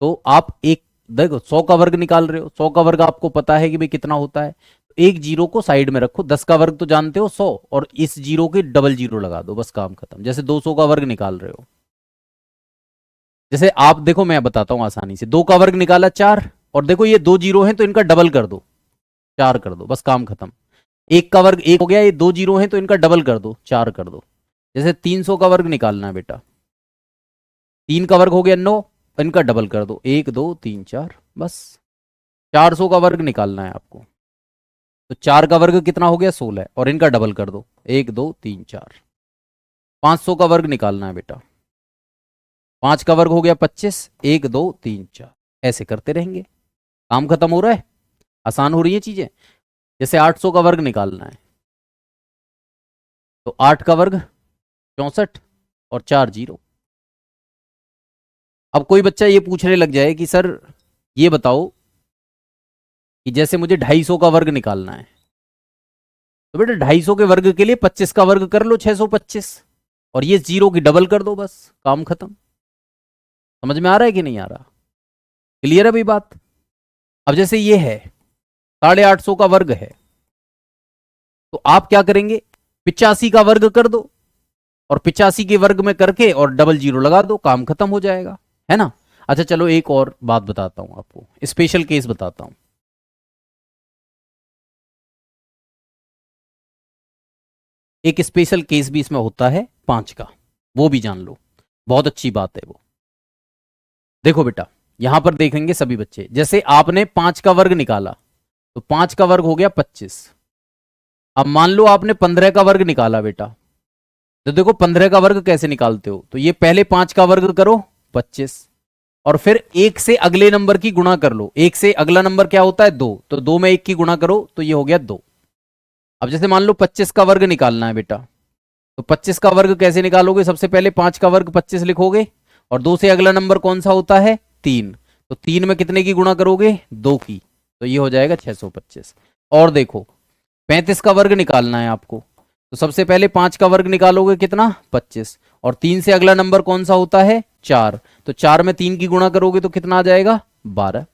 तो आप एक, देखो 100 का वर्ग निकाल रहे हो, 100 का वर्ग आपको पता है कि भाई कितना होता है, तो एक जीरो को साइड में रखो। 10 का वर्ग तो जानते हो 100, और इस जीरो के डबल जीरो लगा दो, बस काम खत्म। जैसे 200 का वर्ग निकाल रहे हो, जैसे आप देखो मैं बताता हूं आसानी से, 2 का वर्ग निकाला 4, और देखो ये 2 जीरो हैं तो इनका डबल कर दो, 4 कर दो, बस काम खत्म। 1 का वर्ग 1 हो गया, ये 2 जीरो हैं तो इनका डबल कर दो, 4 कर दो। जैसे 300 का वर्ग निकालना है बेटा, 3 का वर्ग हो गया 9, इनका डबल कर दो, 1 2 3 4, बस। 400 का वर्ग निकालना है आपको, तो 4 का वर्ग कितना हो गया 16, और इनका डबल कर दो, 1 2 3 4। 500 का वर्ग निकालना है बेटा, 5 का वर्ग हो गया 25, 1 2 3 4, ऐसे करते रहेंगे, काम खत्म हो रहा है, आसान हो रही है चीजें। जैसे 800 का वर्ग निकालना है, तो 8 का वर्ग 64, और 4 जीरो। अब कोई बच्चा ये पूछने लग जाए कि सर ये बताओ कि जैसे मुझे 250 का वर्ग निकालना है, तो बेटा 250 के वर्ग के लिए 25 का वर्ग कर लो 625, और ये जीरो की डबल कर दो, बस काम खत्म। समझ में आ रहा है कि नहीं आ रहा, क्लियर है भाई बात। अब जैसे ये है 850 का वर्ग है, तो आप क्या करेंगे, 85 का वर्ग कर दो, और 85 के वर्ग में करके और डबल जीरो लगा दो, काम खत्म हो जाएगा, है ना। अच्छा चलो एक और बात बताता हूं आपको, स्पेशल केस बताता हूं। एक स्पेशल केस भी इसमें होता है 5 का, वो भी जान लो, बहुत अच्छी बात है वो। देखो बेटा, यहां पर देखेंगे सभी बच्चे, जैसे आपने 5 का वर्ग निकाला, तो 5 का वर्ग हो गया 25। अब मान लो आपने 15 का वर्ग निकाला बेटा, तो देखो 15 का वर्ग कैसे निकालते हो, तो ये पहले 5 का वर्ग करो 25, और फिर एक से अगले नंबर की गुणा कर लो। एक से अगला नंबर क्या होता है 2, तो 2 में 1 की गुणा करो तो ये हो गया 2। अब जैसे मान लो 25 का वर्ग निकालना है बेटा, तो 25 का वर्ग कैसे निकालोगे, सबसे पहले 5 का वर्ग 25 लिखोगे, और 2 से अगला नंबर कौन सा होता है 3, तो 3 में कितने की गुणा करोगे 2 की, तो ये हो जाएगा 625। और देखो 35 का वर्ग निकालना है आपको, तो सबसे पहले 5 का वर्ग निकालोगे कितना 25, और 3 से अगला नंबर कौन सा होता है 4, तो 4 में 3 की गुणा करोगे तो कितना आ जाएगा 12।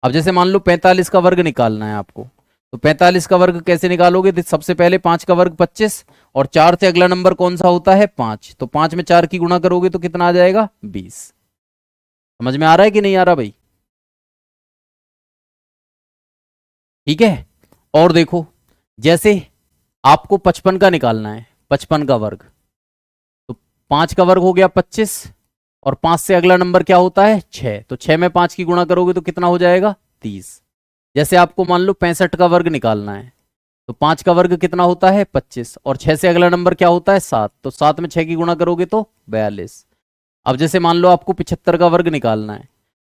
अब जैसे मान लो 45 का वर्ग निकालना है आपको, तो 45 का वर्ग कैसे निकालोगे, तो सबसे पहले 5 का वर्ग 25, और 4 से अगला नंबर कौन सा होता है 5, तो 5 में 4 की गुणा करोगे तो कितना आ जाएगा 20। समझ में आ रहा है कि नहीं आ रहा भाई, ठीक है। और देखो जैसे आपको 55 का निकालना है, 55 का वर्ग। तो 5 का वर्ग हो गया 25, और 5 से अगला नंबर क्या होता है 6, तो 6 में 5 की गुणा करोगे तो कितना हो जाएगा 30। जैसे आपको मान लो 65 का वर्ग निकालना है, तो 5 का वर्ग कितना होता है 25, और 6 से अगला नंबर क्या होता है 7, तो 7 में 6 की गुणा करोगे तो 42। अब जैसे मान लो आपको 75 का वर्ग निकालना है,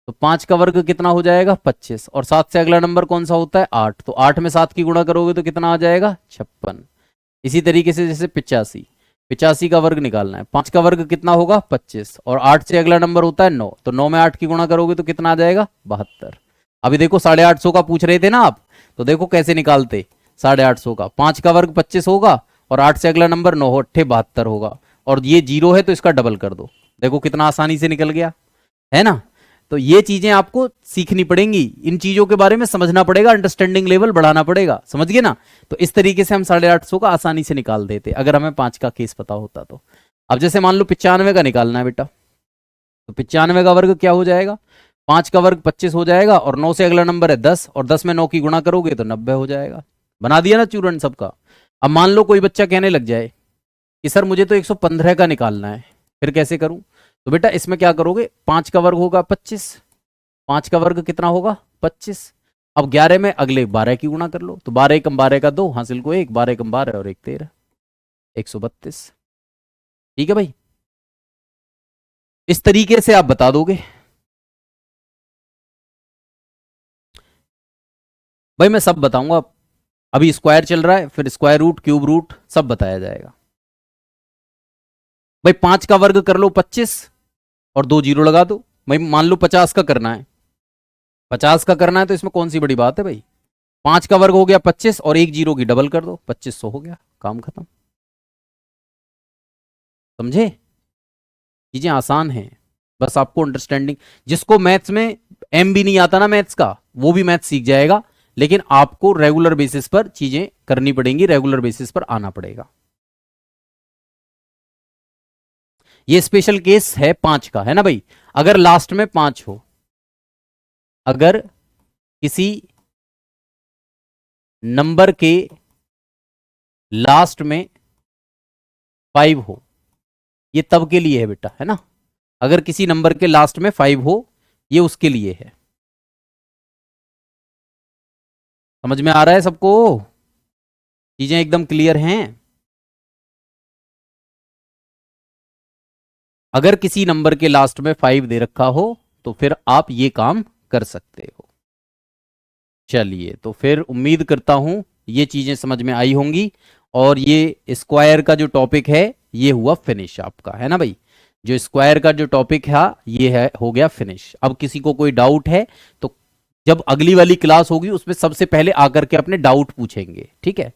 तो 5 का वर्ग कितना हो जाएगा 25, और 7 से अगला नंबर कौन सा होता है 8, तो 8 में 7 की गुणा करोगे तो कितना आ जाएगा 56। इसी तरीके से जैसे 85, 85 का वर्ग निकालना है, 5 का वर्ग कितना होगा 25, और 8 से अगला नंबर होता है 9, तो 9 में 8 की गुणा करोगे तो कितना आ जाएगा 72। अभी देखो 850 का पूछ रहे थे ना आप, तो देखो कैसे निकालते 850 का, 5 का वर्ग 25 होगा और 8 से अगला नंबर 9 अट्ठे 72 होगा, और ये 0 है तो इसका डबल कर दो, देखो कितना आसानी से निकल गया, है ना। तो ये चीजें आपको सीखनी पड़ेंगी, इन चीजों के बारे में समझना पड़ेगा, अंडरस्टैंडिंग लेवल बढ़ाना पड़ेगा, समझ गए ना। तो इस तरीके से हम 850 का आसानी से निकाल देते अगर हमें 5 का केस पता होता तो। अब जैसे मान लो 95 का निकालना है बेटा, तो 95 का वर्ग क्या हो जाएगा, 5 का वर्ग 25 हो जाएगा, और 9 से अगला नंबर है 10, और 10 में 9 की गुणा करोगे तो 90 हो जाएगा। बना दिया ना चूरन सबका। अब मान लो कोई बच्चा कहने लग जाए कि सर मुझे तो 115 का निकालना है, फिर कैसे करूं, तो बेटा इसमें क्या करोगे, 5 का वर्ग होगा 25, 5 का वर्ग कितना होगा 25, अब 11 में अगले 12 की गुणा कर लो, तो 12 कम 12 का 2, हासिल को 1, 12 कम 12 और 1 13, 132। ठीक है भाई, इस तरीके से आप बता दोगे। भाई मैं सब बताऊंगा, अभी स्क्वायर चल रहा है, फिर स्क्वायर रूट, क्यूब रूट सब बताया जाएगा। भाई 5 का वर्ग कर लो 25 और 2 जीरो लगा दो। भाई मान लो 50 का करना है, 50 का करना है तो इसमें कौन सी बड़ी बात है भाई, 5 का वर्ग हो गया 25 और 1 जीरो की डबल कर दो, 2500 हो गया, काम खत्म। समझे, चीजें आसान हैं, बस आपको अंडरस्टैंडिंग, जिसको मैथ्स में एम भी नहीं आता ना मैथ्स का, वो भी मैथ्स सीख जाएगा, लेकिन आपको रेगुलर बेसिस पर चीजें करनी पड़ेंगी, रेगुलर बेसिस पर आना पड़ेगा। ये स्पेशल केस है 5 का, है ना भाई। अगर लास्ट में 5 हो, अगर किसी नंबर के लास्ट में 5 हो, ये तब के लिए है बेटा, है ना। अगर किसी नंबर के लास्ट में 5 हो, ये उसके लिए है। समझ में आ रहा है सबको, चीजें एकदम क्लियर हैं। अगर किसी नंबर के लास्ट में 5 दे रखा हो तो फिर आप ये काम कर सकते हो। चलिए, तो फिर उम्मीद करता हूं ये चीजें समझ में आई होंगी, और ये स्क्वायर का जो टॉपिक है ये हुआ फिनिश आपका, है ना भाई। जो स्क्वायर का जो टॉपिक है ये है, हो गया फिनिश। अब किसी को कोई डाउट है तो जब अगली वाली क्लास होगी उसमें सबसे पहले आकर के अपने डाउट पूछेंगे, ठीक है।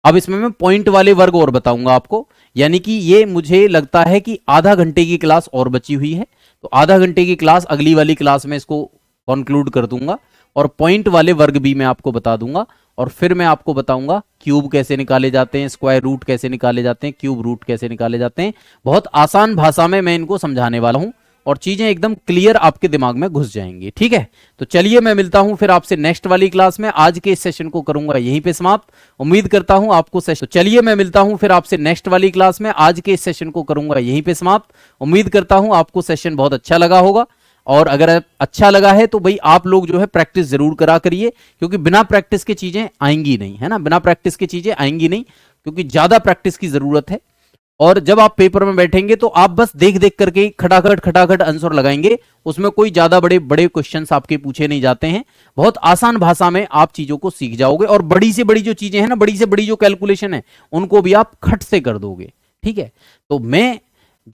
अब इसमें मैं पॉइंट वाले वर्ग और बताऊंगा आपको, यानी कि ये मुझे लगता है कि आधा घंटे की क्लास और बची हुई है, तो आधा घंटे की क्लास अगली वाली क्लास में इसको कंक्लूड कर दूंगा, और पॉइंट वाले वर्ग भी मैं आपको बता दूंगा, और फिर मैं आपको बताऊंगा क्यूब कैसे निकाले जाते हैं, स्क्वायर रूट कैसे निकाले जाते हैं, क्यूब रूट कैसे निकाले जाते हैं। बहुत आसान भाषा में मैं इनको समझाने वाला हूं, और चीजें एकदम क्लियर आपके दिमाग में घुस जाएंगी, ठीक है। तो चलिए मैं मिलता हूं फिर आपसे नेक्स्ट वाली क्लास में, आज के इस सेशन को करूंगा यहीं पे समाप्त। उम्मीद करता हूं आपको सेशन, तो चलिए मैं मिलता हूं फिर आपसे नेक्स्ट वाली क्लास में, आज के इस सेशन को करूंगा यहीं पे समाप्त। उम्मीद करता हूं आपको सेशन बहुत अच्छा लगा होगा, और अगर अच्छा लगा है तो भाई आप लोग जो है प्रैक्टिस जरूर करा करिए, क्योंकि बिना प्रैक्टिस के चीजें आएंगी नहीं, है ना, बिना प्रैक्टिस के चीजें आएंगी नहीं, क्योंकि ज्यादा प्रैक्टिस की जरूरत है। और जब आप पेपर में बैठेंगे तो आप बस देख देख करके खटाखट खटाखट आंसर लगाएंगे, उसमें कोई ज्यादा बड़े बड़े क्वेश्चंस आपके पूछे नहीं जाते हैं, बहुत आसान भाषा में आप चीजों को सीख जाओगे, और बड़ी से बड़ी जो चीजें हैं ना, बड़ी से बड़ी जो कैलकुलेशन है उनको भी आप खट से कर दोगे, ठीक है। तो मैं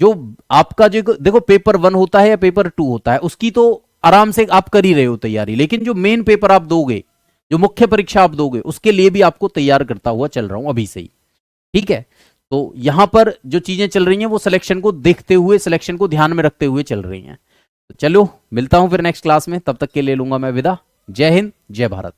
जो आपका जो देखो पेपर 1 होता है या पेपर 2 होता है, उसकी तो आराम से आप कर ही रहे हो तैयारी, लेकिन जो मेन पेपर आप दोगे, जो मुख्य परीक्षा आप दोगे, उसके लिए भी आपको तैयार करता हुआ चल रहा हूं अभी से ही, ठीक है। तो यहां पर जो चीजें चल रही हैं वो सिलेक्शन को देखते हुए, सिलेक्शन को ध्यान में रखते हुए चल रही हैं। तो चलो मिलता हूं फिर नेक्स्ट क्लास में, तब तक के लिए लूंगा मैं विदा। जय हिंद, जय भारत।